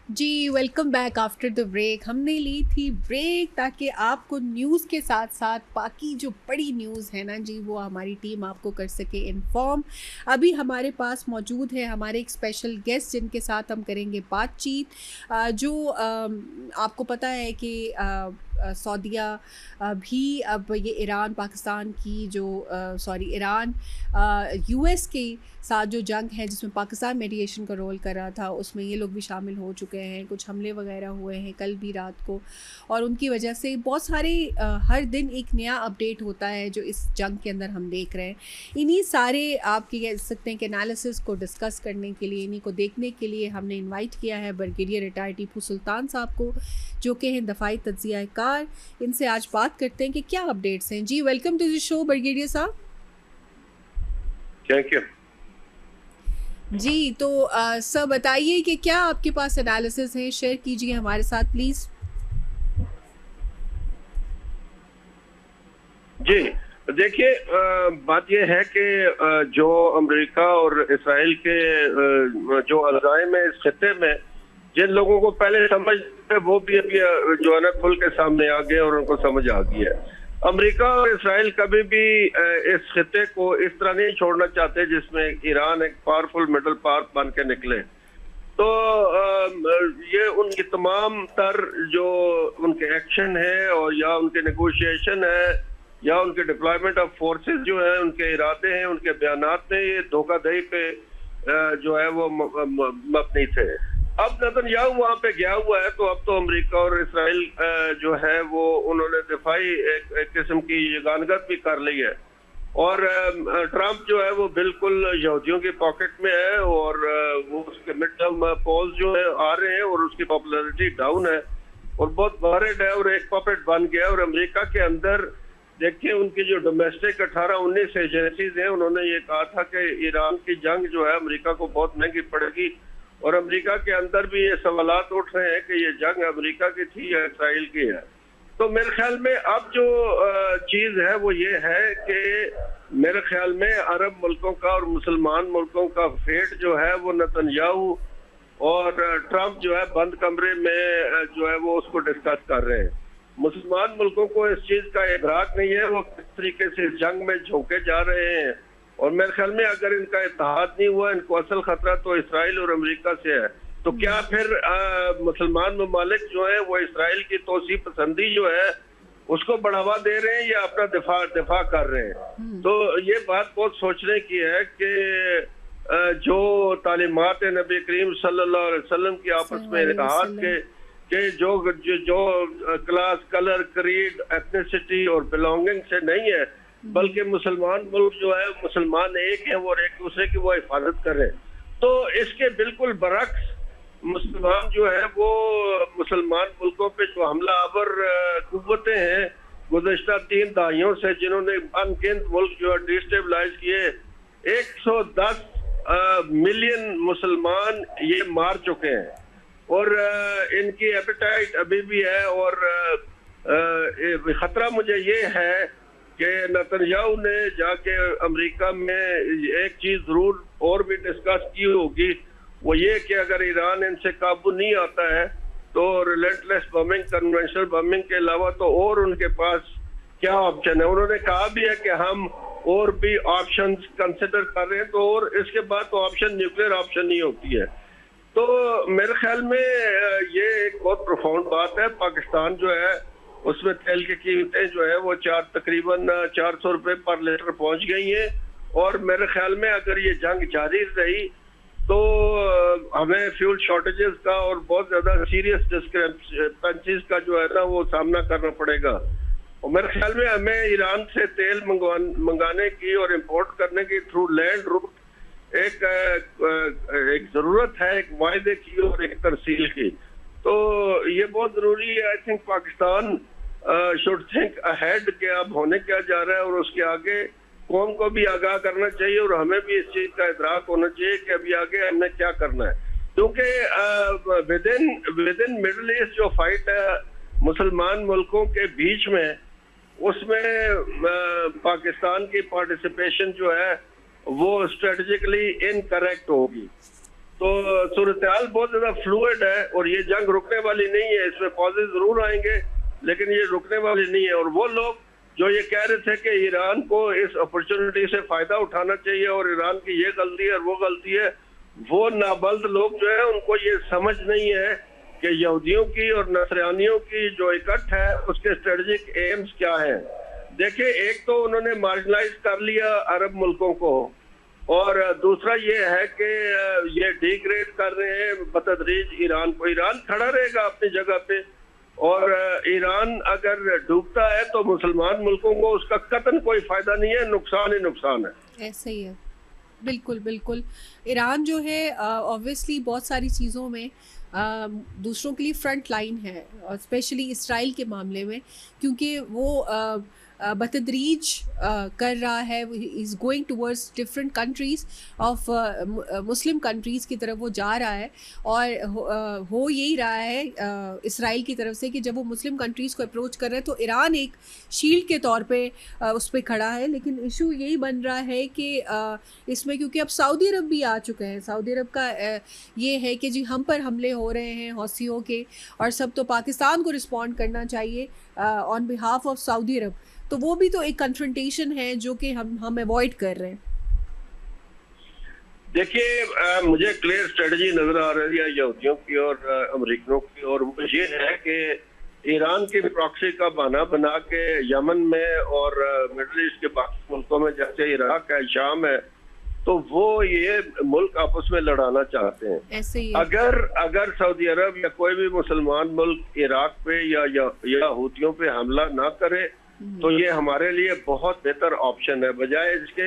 जी welcome back after the break. हमने ली थी ब्रेक ताकि आपको न्यूज़ के साथ साथ बाकी जो बड़ी न्यूज़ है ना जी, वो हमारी टीम आपको कर सके इन्फॉर्म। अभी हमारे पास मौजूद है हमारे एक स्पेशल गेस्ट जिनके साथ हम करेंगे बातचीत। जो आपको पता है कि सऊदीया भी अब ये ईरान पाकिस्तान की जो ईरान यूएस के साथ जो जंग है जिसमें पाकिस्तान मेडिएशन का रोल कर रहा था, उसमें ये लोग भी शामिल हो चुके हैं। कुछ हमले वगैरह हुए हैं कल भी रात को, और उनकी वजह से बहुत सारे हर दिन एक नया अपडेट होता है जो इस जंग के अंदर हम देख रहे हैं। इन्हीं सारे आप कह सकते हैं कि एनालिसिस को डिस्कस करने के लिए, इन्हीं को देखने के लिए हमने इन्वाइट किया है ब्रिगेडियर रिटायर टीपू सुल्तान साहब को, जो कि हैं दफाई तज्जिया कार। इनसे आज बात करते हैं कि क्या अपडेट्स हैं। जी welcome to the show brigadier साहब। थैंक यू जी। तो सर बताइए कि क्या आपके पास एनालिसिस है, शेयर कीजिए हमारे साथ प्लीज। जी देखिए, बात यह है कि जो अमेरिका और इसराइल के जो अज़ाइम है इस खित्ते में, जिन लोगों को पहले समझ थे वो भी अभी जो है ना खुल के सामने आ गए और उनको समझ आ गई है। अमेरिका और इसराइल कभी भी इस खित्ते को इस तरह नहीं छोड़ना चाहते जिसमें ईरान एक पावरफुल मिडल पावर बन के निकले। तो ये उनकी तमाम तर जो उनके एक्शन है और या उनके नेगोशिएशन है या उनके डिप्लॉयमेंट ऑफ फोर्सेस जो है, उनके इरादे हैं, उनके बयानात में ये धोखाधड़ी पे जो है वो मबनी थे। अब नेतन्याहू वहां पे गया हुआ है, तो अब तो अमेरिका और इसराइल जो है वो उन्होंने दिफाई एक किस्म की यगानगत भी कर ली है। और ट्रंप जो है वो बिल्कुल यहूदियों की पॉकेट में है, और वो उसके मिड टर्म पोल्स जो है आ रहे हैं और उसकी पॉपुलैरिटी डाउन है और बहुत वॉरेड है और एक पॉपेट बन गया। और अमेरिका के अंदर देखिए उनकी जो डोमेस्टिक 18-19 एजेंसीज हैं, उन्होंने ये कहा था कि ईरान की जंग जो है अमेरिका को बहुत महंगी पड़ेगी, और अमेरिका के अंदर भी ये सवालात उठ रहे हैं कि ये जंग अमेरिका की थी या इसराइल की है। तो मेरे ख्याल में अब जो चीज है वो ये है कि मेरे ख्याल में अरब मुल्कों का और मुसलमान मुल्कों का फेट जो है वो नेतन्याहू और ट्रंप जो है बंद कमरे में जो है वो उसको डिस्कस कर रहे हैं। मुसलमान मुल्कों को इस चीज का इदराक नहीं है, वो किस तरीके से जंग में झोंके जा रहे हैं। और मेरे ख्याल में अगर इनका इत्तेहाद नहीं हुआ, इनको असल खतरा तो इसराइल और अमेरिका से है। तो क्या फिर मुसलमान ममालिक जो है वो इसराइल की तोसी पसंदी जो है उसको बढ़ावा दे रहे हैं या अपना दिफा कर रहे हैं? तो ये बात बहुत सोचने की है कि जो तालीमात नबी करीम सल्लल्लाहु अलैहि वसल्लम की आपस में इत्तेहाद के जो क्लास, कलर, क्रीड, एथनिसिटी और बिलोंगिंग से नहीं है, बल्कि मुसलमान मुल्क जो है मुसलमान एक है और एक दूसरे की वो हिफाजत कर रहे हैं। तो इसके बिल्कुल बरक्स मुसलमान जो है वो मुसलमान मुल्कों पे जो हमला आवर कुव्वतें हैं गुज़श्ता 3 दहाइयों से, जिन्होंने अनगिनत मुल्क जो है डिस्टेबलाइज किए, 110 मिलियन मुसलमान ये मार चुके हैं और इनकी एपेटाइट अभी भी है। और खतरा मुझे ये है कि नेतन्याहू ने जाके अमेरिका में एक चीज जरूर और भी डिस्कस की होगी, वो ये कि अगर ईरान इनसे काबू नहीं आता है तो रिलेंटलेस बमिंग, कन्वेंशनल बमिंग के अलावा तो और उनके पास क्या ऑप्शन है। उन्होंने कहा भी है कि हम और भी ऑप्शन कंसिडर कर रहे हैं, तो और इसके बाद तो ऑप्शन न्यूक्लियर ऑप्शन ही होती है। तो मेरे ख्याल में ये एक बहुत प्रोफाउंड बात है। पाकिस्तान जो है उसमें तेल की कीमतें जो है वो तकरीबन 400 रुपए पर लीटर पहुंच गई हैं। और मेरे ख्याल में अगर ये जंग जारी रही तो हमें फ्यूल शॉर्टेजेस का और बहुत ज्यादा सीरियस डिस्क्रिपेंसीज का जो है ना वो सामना करना पड़ेगा। और मेरे ख्याल में हमें ईरान से तेल मंगाने की और इंपोर्ट करने की थ्रू लैंड रूट एक जरूरत है, एक वायदे की और एक तरसील की। तो ये बहुत जरूरी है। I think Pakistan should think ahead कि अब होने क्या जा रहा है और उसके आगे कौम को भी आगाह करना चाहिए और हमें भी इस चीज का इदराक होना चाहिए कि अभी आगे हमने क्या करना है। क्योंकि विद इन मिडिल ईस्ट जो फाइट है मुसलमान मुल्कों के बीच में, उसमें पाकिस्तान की पार्टिसिपेशन जो है वो स्ट्रेटेजिकली इनकरेक्ट होगी। तो सूरत-ए-हाल बहुत ज्यादा फ्लूइड है और ये जंग रुकने वाली नहीं है। इसमें पॉजेज जरूर आएंगे लेकिन ये रुकने वाली नहीं है। और वो लोग जो ये कह रहे थे कि ईरान को इस अपॉर्चुनिटी से फायदा उठाना चाहिए और ईरान की ये गलती है और वो गलती है, वो नाबल्द लोग जो है उनको ये समझ नहीं है कि यहूदियों की और नसरानियों की जो इकट्ठ है उसके स्ट्रेटेजिक एम्स क्या है। देखिए, एक तो उन्होंने मार्जिनलाइज कर लिया अरब मुल्कों को और दूसरा ये है कि ये डिग्रेड कर रहे हैं बतदरीज ईरान को। ईरान खड़ा रहेगा अपनी जगह पे और ईरान अगर डूबता है तो मुसलमान मुल्कों को उसका कतन कोई फायदा नहीं है, नुकसान ही नुकसान है। ऐसे ही है, बिल्कुल बिल्कुल। ईरान जो है ऑब्वियसली बहुत सारी चीज़ों में दूसरों के लिए फ्रंट लाइन है, और स्पेशली इसराइल के मामले में, क्योंकि वो बतदरीज कर रहा है, is going towards different countries of Muslim countries की तरफ वो जा रहा है। और हो यही रहा है इसराइल की तरफ से कि जब वो मुस्लिम कंट्रीज़ को अप्रोच कर रहे हैं तो ईरान एक शील्ड के तौर पे उस पर खड़ा है। लेकिन इशू यही बन रहा है कि इसमें क्योंकि अब सऊदी अरब भी आ चुके हैं, सऊदी अरब का ये है कि जी हम पर हमले हो रहे हैं हौसियों के और सब, तो पाकिस्तान को रिस्पॉन्ड करना चाहिए ऑन बिहाफ ऑफ सऊदी अरब। तो वो भी तो एक कन्फ्रंटेशन है जो कि हम अवॉइड कर रहे हैं। देखिए, मुझे क्लियर स्ट्रेटजी नजर आ रही है यहूदियों की और अमेरिकनों की, और वो ये है कि ईरान की प्रॉक्सी का बहाना बना के यमन में और मिडिल ईस्ट के बाकी मुल्कों में, जैसे इराक है, शाम है, तो वो ये मुल्क आपस में लड़ाना चाहते हैं। ऐसे ही अगर सऊदी अरब या कोई भी मुसलमान मुल्क इराक पे या हूतियों पे हमला ना करे तो ये हमारे लिए बहुत बेहतर ऑप्शन है, बजाय इसके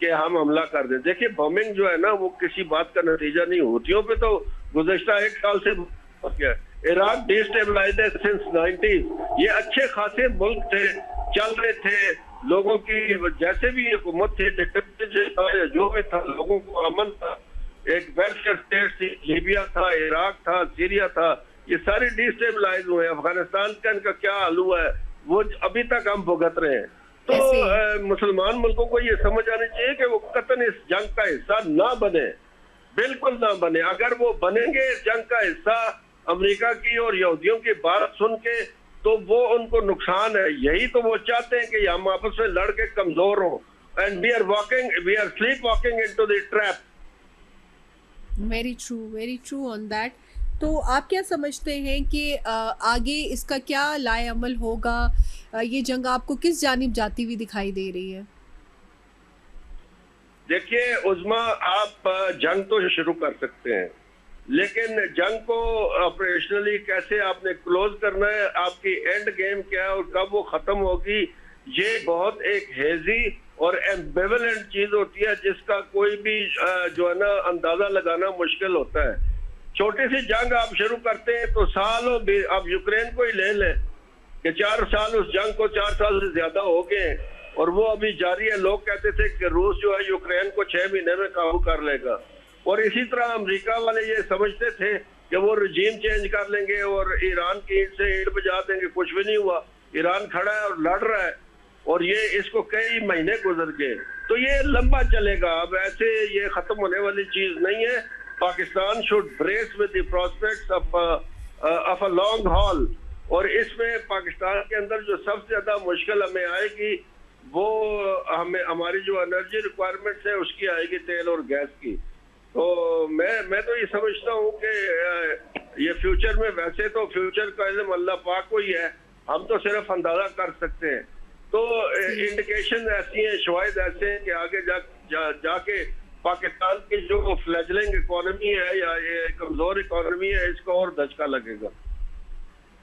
कि हम हमला कर दें। देखिए, बॉम्बिंग जो है ना वो किसी बात का नतीजा नहीं। हूतियों पे तो गुज़श्ता 1 साल से गया। इराक डिस्टेबलाइज्ड है सिंस 90s। ये अच्छे खासे मुल्क थे, चल रहे थे, लोगों की जैसे भी हुकूमत थी, जो भी था, लोगों को अमन था, एक वेलफेयर स्टेट थी, लीबिया था, इराक था, सीरिया था, ये सारे डिस्टेबलाइज हुए। अफगानिस्तान का इनका क्या हाल हुआ है वो अभी तक हम भुगत रहे हैं। तो मुसलमान मुल्कों को ये समझ आनी चाहिए कि वो कतन इस जंग का हिस्सा ना बने, बिल्कुल ना बने। अगर वो बनेंगे इस जंग का हिस्सा अमेरिका की और यहूदियों की बात सुन के, तो वो उनको नुकसान है। यही तो वो चाहते हैं कि हम आपस में लड़ के कमजोर हों, and we are sleep walking into the trap. Very true on that. तो आप क्या समझते हैं कि आगे इसका क्या लाए अमल होगा? ये जंग आपको किस जानिब जाती हुई दिखाई दे रही है? देखिए उज़्मा, आप जंग तो शुरू कर सकते हैं, लेकिन जंग को ऑपरेशनली कैसे आपने क्लोज करना है, आपकी एंड गेम क्या है और कब वो खत्म होगी, ये बहुत एक हेजी और एम्बिवेलेंट चीज होती है जिसका कोई भी जो है ना अंदाजा लगाना मुश्किल होता है। छोटी सी जंग आप शुरू करते हैं तो सालों भी, आप यूक्रेन को ही ले लें कि 4 साल उस जंग को 4 साल से ज्यादा हो गए और वो अभी जारी है। लोग कहते थे कि रूस जो है यूक्रेन को 6 महीने में काबू कर लेगा, और इसी तरह अमेरिका वाले ये समझते थे कि वो रजीम चेंज कर लेंगे और ईरान की ईंट से ईंट बजा देंगे। कुछ भी नहीं हुआ, ईरान खड़ा है और लड़ रहा है और ये इसको कई महीने गुजर गए। तो ये लंबा चलेगा, अब ऐसे ये खत्म होने वाली चीज नहीं है। Pakistan should brace with the prospects of a long haul, और इसमें पाकिस्तान के अंदर जो सबसे ज्यादा मुश्किल हमें आएगी वो हमारी जो एनर्जी रिक्वायरमेंट्स है उसकी आएगी, तेल और गैस की। तो मैं तो ये समझता हूँ कि ये फ्यूचर में, वैसे तो फ्यूचर का इल्म अल्लाह पाक को ही है, हम तो सिर्फ अंदाजा कर सकते हैं। तो इंडिकेशन ऐसी हैं, शवाहिद ऐसे हैं कि आगे जाके पाकिस्तान की जो फ्लैजलिंग इकोनॉमी है या ये कमजोर इकोनॉमी है, इसको और धचका लगेगा।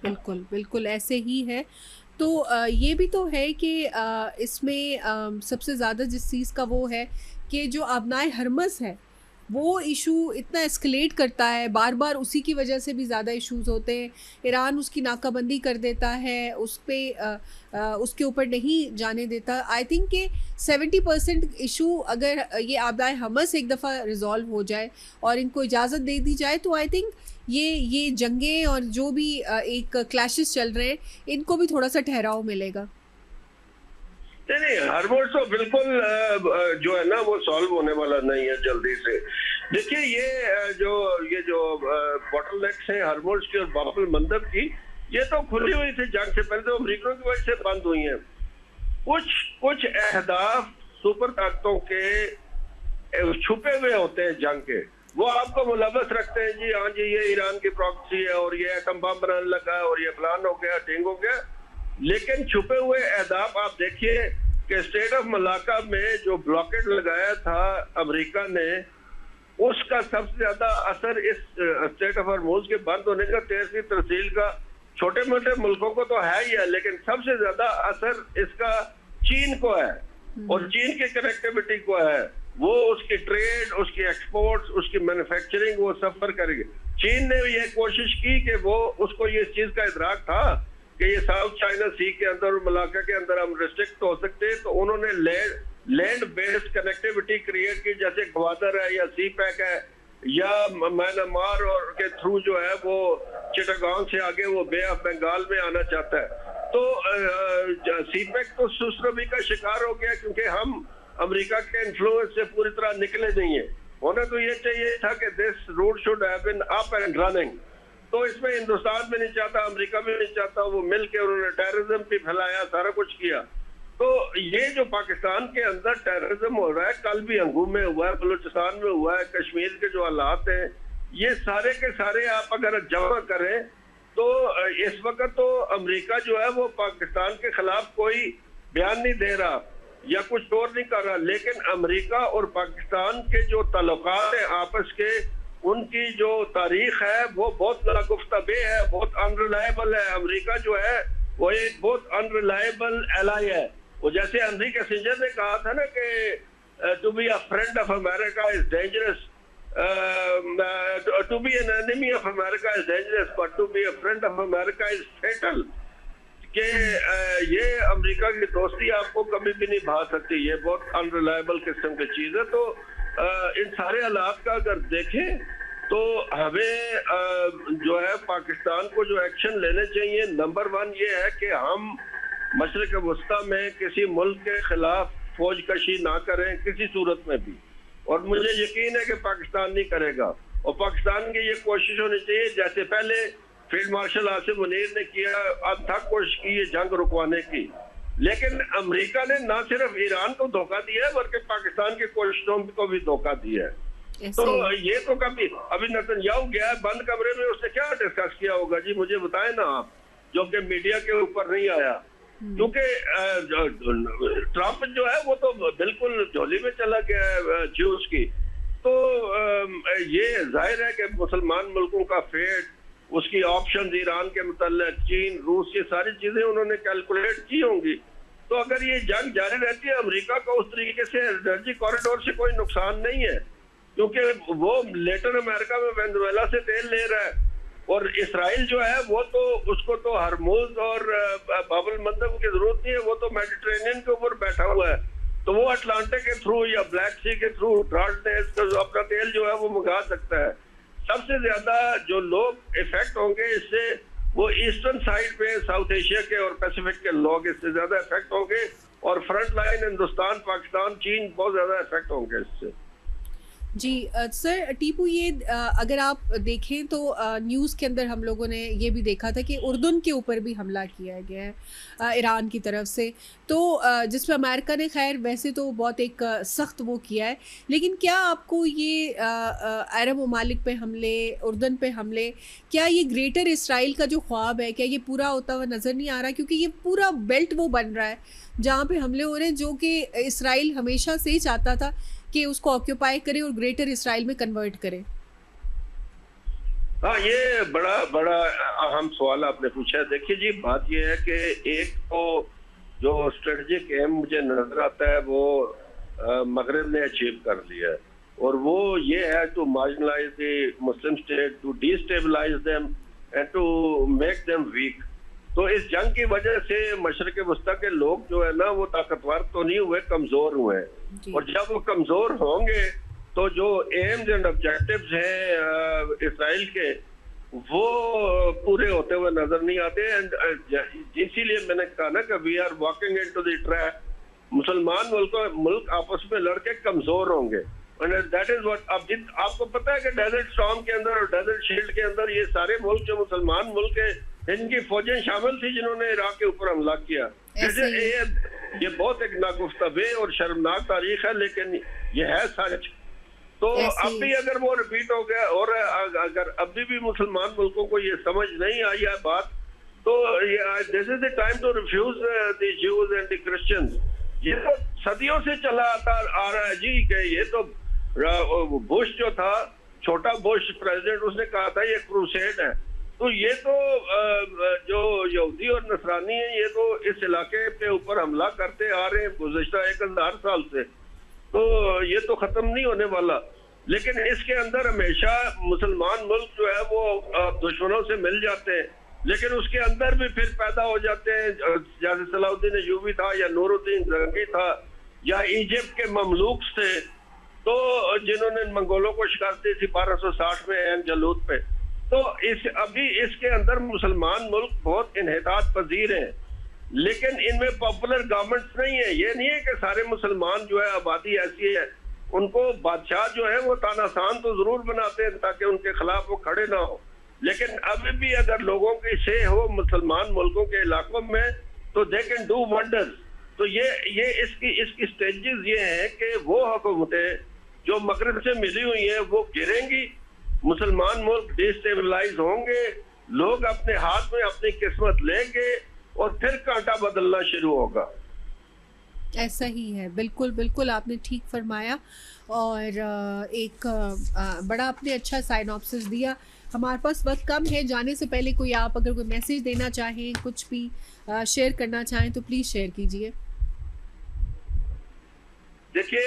बिल्कुल बिल्कुल ऐसे ही है। तो ये भी तो है कि इसमें सबसे ज़्यादा जिस चीज़ का वो है कि जो अबनाए हरमस है वो इशू इतना एस्केलेट करता है, बार बार उसी की वजह से भी ज़्यादा इश्यूज होते हैं। ईरान उसकी नाकाबंदी कर देता है, उस पर उसके ऊपर नहीं जाने देता। आई थिंक कि 70% इशू अगर ये आबदाए हमस एक दफ़ा रिजॉल्व हो जाए और इनको इजाज़त दे दी जाए तो आई थिंक ये जंगें और जो भी एक क्लैशेस चल रहे हैं इनको भी थोड़ा सा ठहराव मिलेगा। नहीं, हरमुज तो बिल्कुल जो है ना वो सॉल्व होने वाला नहीं है जल्दी से। देखिए ये जो बॉटलनेक्स हैं हरमुज की और बाब अल मंदब की, ये तो खुली हुई थी जंग से पहले, तो अमरीकियों की वजह से बंद हुई हैं। कुछ अहदाफ सुपर ताकतों के छुपे हुए होते हैं जंग के, वो आपको मुलव्वस रखते हैं जी, हाँ जी ये ईरान की प्रॉक्सी है और ये एटम बम बनाने लगा और ये प्लान हो गया, ढेंग हो गया। लेकिन छुपे हुए अहदाफ आप देखिए कि स्टेट ऑफ मलाका में जो ब्लॉकेट लगाया था अमेरिका ने, उसका सबसे ज्यादा असर इस स्टेट ऑफ हॉर्मुज के बंद होने का 13वीं तहसील का छोटे मोटे मुल्कों को तो है ही है, लेकिन सबसे ज्यादा असर इसका चीन को है और चीन की कनेक्टिविटी को है। वो उसकी ट्रेड, उसकी एक्सपोर्ट्स, उसकी मैन्युफैक्चरिंग वो सफर करेगी। चीन ने ये कोशिश की कि वो उसको ये चीज का इदराक था कि ये साउथ चाइना सी के अंदर और मलाका के अंदर हम रिस्ट्रिक्ट हो सकते हैं, तो उन्होंने लैंड बेस्ड कनेक्टिविटी क्रिएट की, जैसे ग्वादर है या सी पैक है या म्यांमार और के थ्रू जो है वो चिटागांव से आगे वो बे ऑफ बंगाल में आना चाहता है। तो सी पैक तो सुस्रबी का शिकार हो गया क्योंकि हम अमेरिका के इन्फ्लुएंस से पूरी तरह निकले नहीं है। होना तो ये चाहिए था कि this route should have been up and running, तो इसमें हिंदुस्तान भी नहीं चाहता, अमेरिका भी नहीं चाहता, वो मिलके उन्होंने टेररिज्म भी फैलाया, सारा कुछ किया। तो ये जो पाकिस्तान के अंदर टेररिज्म हो रहा है, कल भी अंगूर में हुआ है, बलूचिस्तान में हुआ है, कश्मीर के जो हालात हैं, ये सारे के सारे आप अगर जमा करें तो इस वक्त तो अमेरिका जो है वो पाकिस्तान के खिलाफ कोई बयान नहीं दे रहा या कुछ और नहीं कर रहा, लेकिन अमेरिका और पाकिस्तान के जो ताल्लुकात हैं आपस के, उनकी जो तारीख है वो बहुत गुफ्तबे है, बहुत अनरिलायबल है। अमेरिका जो है वो एक बहुत अनरिलायबल एलाई है। वो जैसे हेनरी किसिंजर ने कहा था ना कि to be a friend of America is dangerous, to be an enemy of America is dangerous but to be a friend of America is fatal. कि ये अमेरिका की दोस्ती आपको कभी भी नहीं भा सकती, ये बहुत अनरिलायबल किस्म की चीज है। तो इन सारे हालात का अगर देखें तो हमें जो है पाकिस्तान को जो एक्शन लेने चाहिए, नंबर 1 ये है कि हम मशरिक वस्ता में किसी मुल्क के खिलाफ फौज कशी ना करें किसी सूरत में भी, और मुझे यकीन है कि पाकिस्तान नहीं करेगा। और पाकिस्तान की ये कोशिश होनी चाहिए जैसे पहले फील्ड मार्शल आसिम मुनीर ने किया, अथक कोशिश की है जंग रुकवाने की, लेकिन अमेरिका ने ना सिर्फ ईरान को धोखा दिया है बल्कि पाकिस्तान की कोशिशों को भी धोखा दिया है। तो ये तो कभी अभी नेतन्याहू गया है बंद कमरे में, उसने क्या डिस्कस किया होगा जी, मुझे बताएं ना आप, जो कि मीडिया के ऊपर नहीं आया। क्योंकि ट्रंप जो है वो तो बिल्कुल झोली में चला गया है ज्यूस की। तो ये जाहिर है कि मुसलमान मुल्कों का फेट, उसकी ऑप्शन ईरान के मुतल्लिक, चीन, रूस, ये सारी चीजें उन्होंने कैलकुलेट की होंगी। तो अगर ये जंग जारी रहती है, अमेरिका को उस तरीके से एनर्जी कॉरिडोर से कोई नुकसान नहीं है, क्योंकि वो लेटिन अमेरिका में वेनेजुएला से तेल ले रहा है, और इसराइल जो है वो तो उसको तो हरमुज और बाब अल मंदब की जरूरत नहीं है, वो तो मेडिटेरेनियन के ऊपर बैठा हुआ है। तो वो अटलांटिक के थ्रू या ब्लैक सी के थ्रू अपना तेल जो है वो मंगा सकता है। सबसे ज्यादा जो लोग इफेक्ट होंगे इससे वो ईस्टर्न साइड पे साउथ एशिया के और पैसिफिक के लोग इससे ज्यादा इफेक्ट होंगे, और फ्रंट लाइन हिंदुस्तान, पाकिस्तान, चीन बहुत ज्यादा इफेक्ट होंगे इससे। जी सर टीपू ये अगर आप देखें तो न्यूज़ के अंदर हम लोगों ने ये भी देखा था कि उर्दन के ऊपर भी हमला किया गया है ईरान की तरफ से, तो जिसमें अमेरिका ने खैर वैसे तो बहुत एक सख्त वो किया है, लेकिन क्या आपको ये अरब ममालिक पे हमले, उर्दन पे हमले, क्या ये ग्रेटर इसराइल का जो ख्वाब है क्या ये पूरा होता हुआ नज़र नहीं आ रहा? क्योंकि ये पूरा बेल्ट वो बन रहा है जहाँ पे हमले हो रहे हैं, जो कि इसराइल हमेशा से ही चाहता था कि उसको ऑक्यूपाई करे और ग्रेटर इसराइल में कन्वर्ट करे। हाँ, ये बड़ा बड़ा अहम सवाल आपने पूछा है। देखिए जी, बात ये है कि एक तो जो स्ट्रेटजिक एम मुझे नजर आता है वो मगरब ने अचीव कर लिया है, और वो ये है to marginalise the Muslim state, to destabilise them and to make them weak. तो इस जंग की वजह से मशरक़ वस्ता के लोग जो है ना वो ताकतवर तो नहीं हुए, कमजोर हुए हैं। और जब वो कमजोर होंगे तो जो एम्स एंड ऑब्जेक्टिव्स हैं इसराइल के वो पूरे होते हुए नजर नहीं आते। एंड इसीलिए मैंने कहा ना कि we are walking into the trap. मुसलमान मुल्क आपस में लड़के कमजोर होंगे, दैट इज व्हाट। अब आपको पता है कि डेजर्ट स्टॉर्म के अंदर और डेजर्ट शील्ड के अंदर ये सारे मुल्क जो मुसलमान मुल्क है, इनकी फौजें शामिल थी जिन्होंने इराक के ऊपर हमला किया। ये बहुत एक नागुफ्ताबे और शर्मनाक तारीख है, लेकिन ये है सच। तो अब भी अगर वो रिपीट हो गया और अगर अभी भी मुसलमान मुल्कों को ये समझ नहीं आई है बात, तो this is the time to refuse the Jews and the Christians. ये तो सदियों से चला आ रहा है जी कि ये तो बुश जो था, छोटा बुश प्रेसिडेंट, उसने कहा था ये क्रूसेड है। तो ये तो जो यहूदी और नसरानी है ये तो इस इलाके के ऊपर हमला करते आ रहे हैं गुज़श्ता 1000 साल से, तो ये तो खत्म नहीं होने वाला। लेकिन इसके अंदर हमेशा मुसलमान मुल्क जो है वो दुश्मनों से मिल जाते हैं, लेकिन उसके अंदर भी फिर पैदा हो जाते हैं, जैसे सलाउद्दीन अय्यूबी था या नूरुद्दीन जंगी था या इजिप्ट के ममलूक थे, तो जिन्होंने मंगोलों को शिकस्त दी थी 1260 में एन जलूत पे। तो अभी इसके अंदर मुसलमान मुल्क बहुत इन्हितात पजीर हैं, लेकिन इनमें पॉपुलर गवर्नमेंट्स नहीं है। ये नहीं है कि सारे मुसलमान जो है आबादी ऐसी है, उनको बादशाह जो है वो तानाशान तो जरूर बनाते हैं ताकि उनके खिलाफ वो खड़े ना हो, लेकिन अभी भी अगर लोगों की से हो मुसलमान मुल्कों के इलाकों में तो दे कैन डू वंडर्स। तो ये इसकी स्टेजेस ये हैं कि वो हुकूमतें जो मगरिब से मिली हुई हैं वो गिरेंगी, मुसलमान मुल्क डिस्टेबलाइज होंगे, लोग अपने हाथ में अपनी किस्मत लेंगे और फिर कांटा बदलना शुरू होगा। ऐसा ही है, बिल्कुल बिल्कुल आपने ठीक फरमाया और एक बड़ा आपने अच्छा साइनॉप्सिस दिया। हमारे पास वक्त कम है, जाने से पहले कोई आप अगर कोई मैसेज देना चाहें, कुछ भी शेयर करना चाहें तो प्लीज़ शेयर कीजिए। देखिए,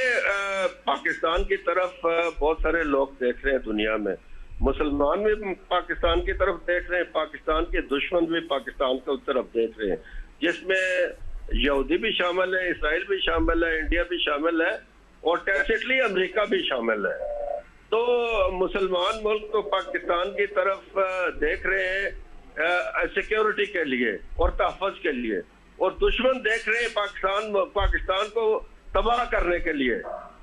पाकिस्तान की तरफ बहुत सारे लोग देख रहे हैं दुनिया में, मुसलमान भी पाकिस्तान की तरफ देख रहे हैं, पाकिस्तान के दुश्मन भी पाकिस्तान की तरफ देख रहे हैं, जिसमें यहूदी भी शामिल है, इसराइल भी शामिल है, इंडिया भी शामिल है और टैसिटली अमेरिका भी शामिल है। तो मुसलमान मुल्क तो पाकिस्तान की तरफ देख रहे हैं सिक्योरिटी के लिए और तहफ़्फ़ुज़ के लिए, और दुश्मन देख रहे हैं पाकिस्तान को तबाह करने के लिए।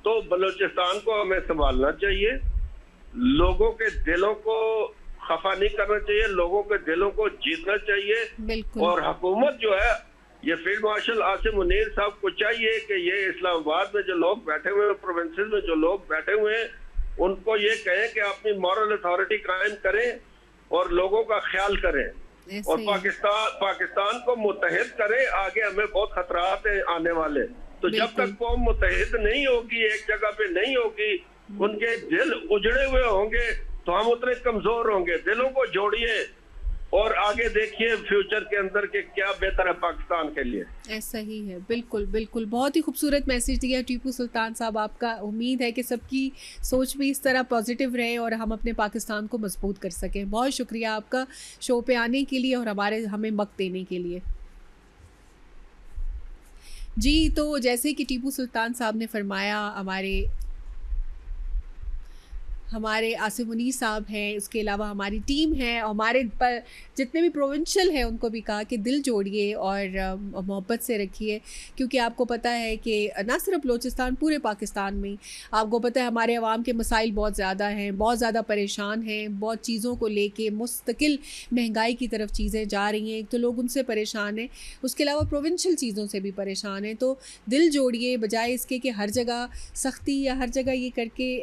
तो बलूचिस्तान को हमें संभालना चाहिए, लोगों के दिलों को खफा नहीं करना चाहिए, लोगों के दिलों को जीतना चाहिए। और हुकूमत जो है, ये फील्ड मार्शल आसिम मुनीर साहब को चाहिए कि ये इस्लामाबाद में जो लोग बैठे हुए हैं, प्रोविंसेस में जो लोग बैठे हुए हैं, उनको ये कहें कि अपनी मॉरल अथॉरिटी कायम करें और लोगों का ख्याल करें और पाकिस्तान को मुत्तहिद करें। आगे हमें बहुत खतरात हैं आने वाले, तो जब तक कौम मुत्तहिद नहीं होगी, एक जगह पे नहीं होगी, उनके दिल उजड़े हुए होंगे तो हम उतने कमजोर होंगे। दिलों को जोड़िए और आगे देखिए फ्यूचर के अंदर के क्या बेहतर है पाकिस्तान के लिए। ऐसा ही है, बिल्कुल बिल्कुल। बहुत ही खूबसूरत मैसेज दिया टीपू सुल्तान साहब आपका। उम्मीद है कि सबकी सोच भी इस तरह पॉजिटिव रहे और हम अपने पाकिस्तान को मजबूत कर सकें। बहुत शुक्रिया आपका शो पे आने के लिए और हमें वक्त देने के लिए। जी, तो जैसे कि टीपू सुल्तान साहब ने फरमाया, हमारे हमारे आसिफ मुनीर साहब हैं, उसके अलावा हमारी टीम है, और हमारे जितने भी प्रोविंशियल हैं उनको भी कहा कि दिल जोड़िए और मोहब्बत से रखिए, क्योंकि आपको पता है कि ना सिर्फ बलूचिस्तान, पूरे पाकिस्तान में आपको पता है हमारे अवाम के मसाइल बहुत ज़्यादा हैं, बहुत ज़्यादा परेशान हैं, बहुत चीज़ों को लेके मुस्तकिल महंगाई की तरफ चीज़ें जा रही हैं, एक तो लोग उनसे परेशान हैं, उसके अलावा प्रोविंशियल चीज़ों से भी परेशान हैं। तो दिल जोड़िए, बजाय इसके कि हर जगह सख्ती या हर जगह ये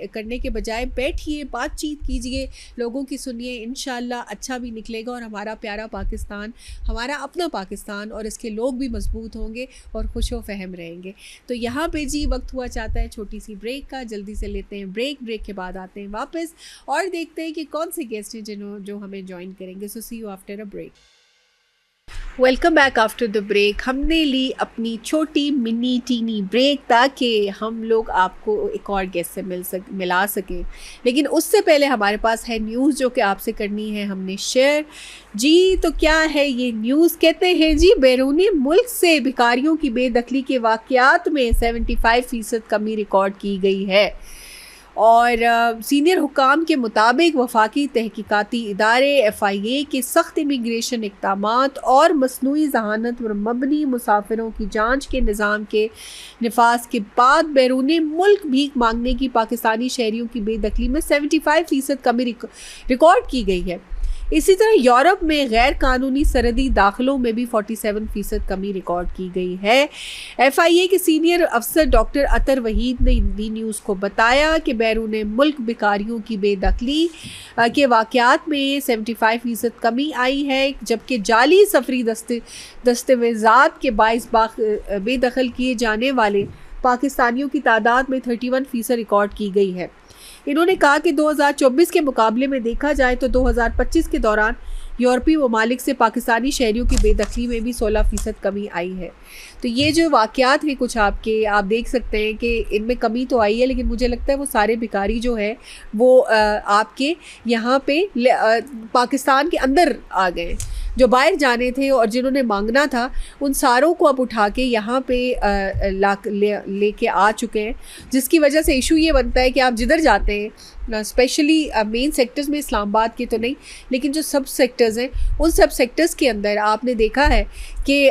करने के बजाय बैठिए, बातचीत कीजिए, लोगों की सुनिए, इंशाल्लाह अच्छा भी निकलेगा और हमारा प्यारा पाकिस्तान, हमारा अपना पाकिस्तान, और इसके लोग भी मजबूत होंगे और खुश व फहम रहेंगे। तो यहाँ पे जी वक्त हुआ चाहता है छोटी सी ब्रेक का, जल्दी से लेते हैं ब्रेक के बाद आते हैं वापस और देखते हैं कि कौन से गेस्ट हैं जो हमें ज्वाइन करेंगे। So see you after a break. Welcome back after the break. हमने ली अपनी छोटी मिनी टीनी ब्रेक ताकि हम लोग आपको एक और गेस्ट से मिला सकें, लेकिन उससे पहले हमारे पास है न्यूज़ जो कि आपसे करनी है हमने शेयर। जी तो क्या है ये न्यूज़? कहते हैं जी बैरूनी मुल्क से भिखारियों की बेदखली के वाक़यात में 75% कमी रिकॉर्ड की गई है, और सीनियर हुकाम के मुताबिक वफाकी तहकीकाती इदारे FIA के सख्त इमिग्रेशन इक़दामात और मसनूई ज़हानत पर मबनी मुसाफिरों की जांच के निज़ाम के नफाज के बाद बैरून मुल्क भीख मांगने की पाकिस्तानी शहरियों की बेदखली में 75% कमी रिकॉर्ड की गई है। इसी तरह यूरोप में गैर कानूनी सरहदी दाखिलों में भी 47% कमी रिकॉर्ड की गई है। FIA के सीनियर अफसर डॉक्टर अतर वहीद ने हिंदी न्यूज़ को बताया कि बैरून मुल्क भिखारियों की बेदखली के वाक़यात में 75% कमी आई है, जबकि जाली सफरी दस्तावेज़ात के बाइस बेदखल किए जाने वाले पाकिस्तानियों की तादाद में 31% रिकॉर्ड की गई है। इन्होंने कहा कि 2024 के मुकाबले में देखा जाए तो 2025 के दौरान यूरोपीय ममालिक से पाकिस्तानी शहरियों की बेदखली में भी 16% कमी आई है। तो ये जो वाक़यात हैं कुछ आप देख सकते हैं कि इनमें कमी तो आई है, लेकिन मुझे लगता है वो सारे भिखारी जो है वो आपके यहाँ पे पाकिस्तान के अंदर आ गए, जो बाहर जाने थे और जिन्होंने मांगना था उन सारों को अब उठा के यहाँ पे लेके आ चुके हैं, जिसकी वजह से इशू ये बनता है कि आप जिधर जाते हैं, स्पेशली मेन सेक्टर्स में, इस्लामाबाद के तो नहीं, लेकिन जो सब सेक्टर्स हैं उन सब सेक्टर्स के अंदर आपने देखा है कि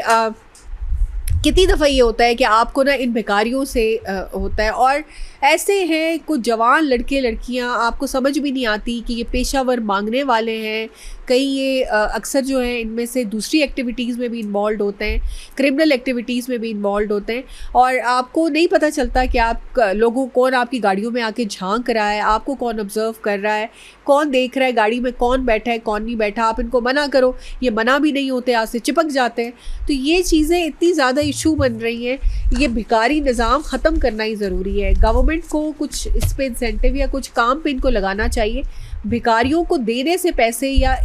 कितनी दफ़ा ये होता है कि आपको ना इन भिखारियों से होता है, और ऐसे हैं कुछ जवान लड़के लड़कियां, आपको समझ भी नहीं आती कि ये पेशावर मांगने वाले हैं, कई ये अक्सर जो है इनमें से दूसरी एक्टिविटीज़ में भी इन्वॉल्व होते हैं, क्रिमिनल एक्टिविटीज़ में भी इन्वॉल्व होते हैं, और आपको नहीं पता चलता कि आप लोगों कौन आपकी गाड़ियों में आके झांक रहा है, आपको कौन ऑब्जर्व कर रहा है, कौन देख रहा है, गाड़ी में कौन बैठा है कौन नहीं बैठा। आप इनको मना करो, ये मना भी नहीं होते, आपसे चिपक जाते हैं। तो ये चीज़ें इतनी ज़्यादा इशू बन रही हैं, ये भिखारी निज़ाम ख़त्म करना ही ज़रूरी है। गवर्नमेंट को कुछ इस पे इंसेंटिव या कुछ काम पे इनको लगाना चाहिए। भिखारियों को देने से पैसे या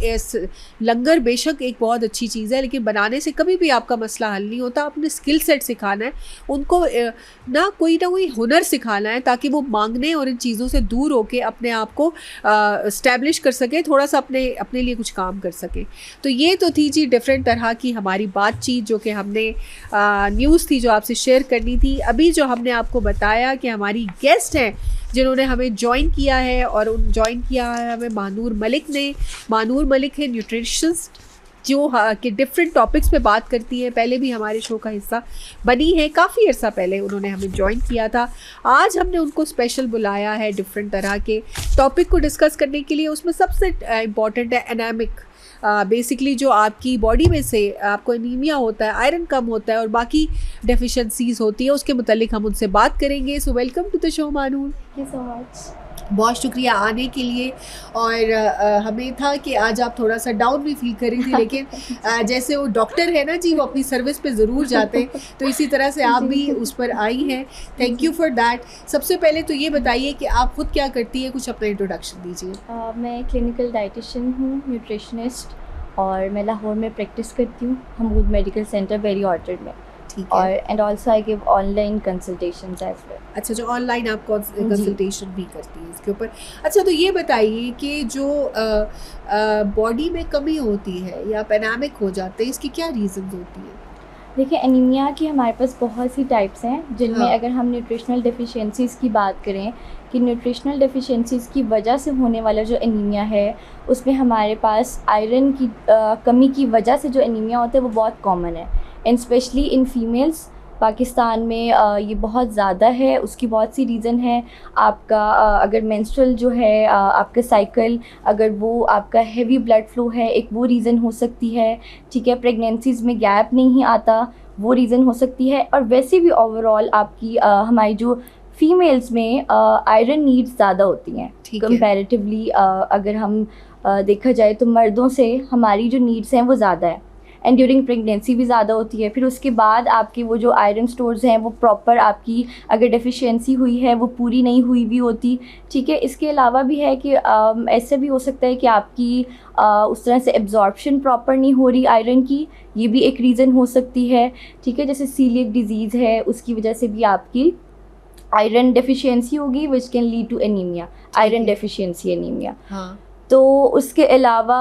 लंगर बेशक एक बहुत अच्छी चीज़ है, लेकिन बनाने से कभी भी आपका मसला हल नहीं होता। अपने स्किल सेट सिखाना है उनको, ना कोई हुनर सिखाना है, ताकि वो मांगने और इन चीज़ों से दूर होके अपने आप को इस्टेब्लिश कर सके, थोड़ा सा अपने लिए कुछ काम कर सके। तो ये तो थी जी डिफरेंट तरह की हमारी बातचीत जो कि हमने न्यूज़ थी जो आपसे शेयर करनी थी। अभी जो हमने आपको बताया कि हमारी गेस्ट हैं जिन्होंने हमें ज्वाइन किया है, और ज्वाइन किया है हमें मानूर मलिक ने। मानूर मलिक है न्यूट्रिशनिस्ट जो कि डिफरेंट टॉपिक्स पे बात करती है, पहले भी हमारे शो का हिस्सा बनी है, काफ़ी अर्सा पहले उन्होंने हमें ज्वाइन किया था। आज हमने उनको स्पेशल बुलाया है डिफरेंट तरह के टॉपिक को डिस्कस करने के लिए। उसमें सबसे इम्पॉर्टेंट है एनामिक, बेसिकली जो आपकी बॉडी में से आपको एनीमिया होता है, आयरन कम होता है और बाकी डेफिशिएंसीज होती है, उसके मुतालिक हम उनसे बात करेंगे। So welcome to the show Manoor. Thank you so much. बहुत शुक्रिया आने के लिए। और हमें था कि आज आप थोड़ा सा डाउन भी फील कर रही थी, लेकिन जैसे वो डॉक्टर है ना जी, वो अपनी सर्विस पे ज़रूर जाते हैं, तो इसी तरह से आप भी उस पर आई हैं। Thank you for that. सबसे पहले तो ये बताइए कि आप खुद क्या करती हैं, कुछ अपना इंट्रोडक्शन दीजिए। मैं क्लिनिकल डाइटिशियन हूँ, न्यूट्रिशनिस्ट, और मैं लाहौर में प्रैक्टिस करती हूँ, हमूद मेडिकल सेंटर वेरी ऑर्डर में। और and also I give online consultations as well. अच्छा, जो ऑनलाइन आप कंसल्टेशन भी करती हैं इसके ऊपर। अच्छा, तो ये बताइए कि जो बॉडी में कमी होती है या पैनामिक हो जाते हैं, इसकी क्या रीजंस होती हैं? देखिए एनीमिया की हमारे पास बहुत सी टाइप्स हैं, जिनमें हाँ। अगर हम न्यूट्रिशनल डेफिशिएंसीज़ की बात करें कि न्यूट्रिशनल डेफिशिएंसीज़ की वजह से होने वाला जो एनीमिया है, उसमें हमारे पास आयरन की कमी की वजह से जो एनीमिया होता है वो बहुत कॉमन है, and specially in females. Pakistan में ये बहुत ज़्यादा है। उसकी बहुत सी रीज़न है। आपका अगर मेंस्ट्रुअल जो है आपका साइकिल, अगर वो आपका हेवी ब्लड फ्लो है, एक वो रीज़न हो सकती है, ठीक है। प्रेगनेंसीज़ में गैप नहीं आता, वो रीज़न हो सकती है। और वैसे भी ओवरऑल आपकी हमारी जो फीमेल्स में आयरन नीड्स ज़्यादा होती हैं कंपैरेटिवली। अगर हम देखा जाए तो मर्दों से हमारी जो नीड्स हैं वो ज़्यादा है, एंड ड्यूरिंग प्रेगनेंसी भी ज़्यादा होती है। फिर उसके बाद आपकी वो जो आयरन स्टोर्स हैं वो प्रॉपर आपकी अगर डेफिशिएंसी हुई है वो पूरी नहीं हुई भी होती, ठीक है। इसके अलावा भी है कि ऐसे भी हो सकता है कि आपकी उस तरह से एब्जॉर्प्शन प्रॉपर नहीं हो रही आयरन की, ये भी एक रीज़न हो सकती है, ठीक है। जैसे सीलिएक डिजीज़ है, उसकी वजह से भी आपकी आयरन डेफिशिएंसी होगी, which can lead to anaemia, iron deficiency anaemia. हाँ। तो उसके अलावा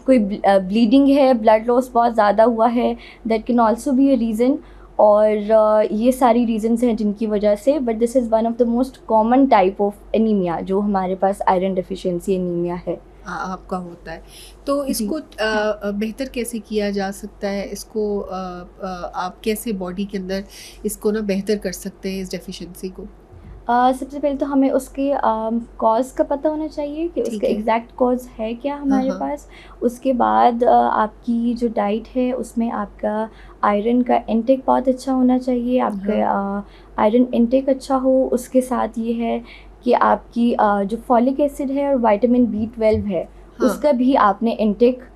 कोई ब्लीडिंग है, ब्लड लॉस बहुत ज़्यादा हुआ है, that can also be a reason. और ये सारी रीज़न्स हैं जिनकी वजह से, but this is one of the most common type of anaemia जो हमारे पास आयरन डेफिशिएंसी एनीमिया है। आपका होता है। तो इसको बेहतर कैसे किया जा सकता है? इसको आप कैसे बॉडी के अंदर इसको ना बेहतर कर सकते हैं, इस डेफिशिएंसी को? सबसे पहले तो हमें उसके कॉज़ का पता होना चाहिए कि उसका एग्जैक्ट कॉज़ है क्या हमारे पास। उसके बाद आपकी जो डाइट है उसमें आपका आयरन का इंटेक बहुत अच्छा होना चाहिए। आपका आयरन इंटेक अच्छा हो, उसके साथ ये है कि आपकी जो फॉलिक एसिड है और विटामिन B12 है, उसका भी आपने इंटेक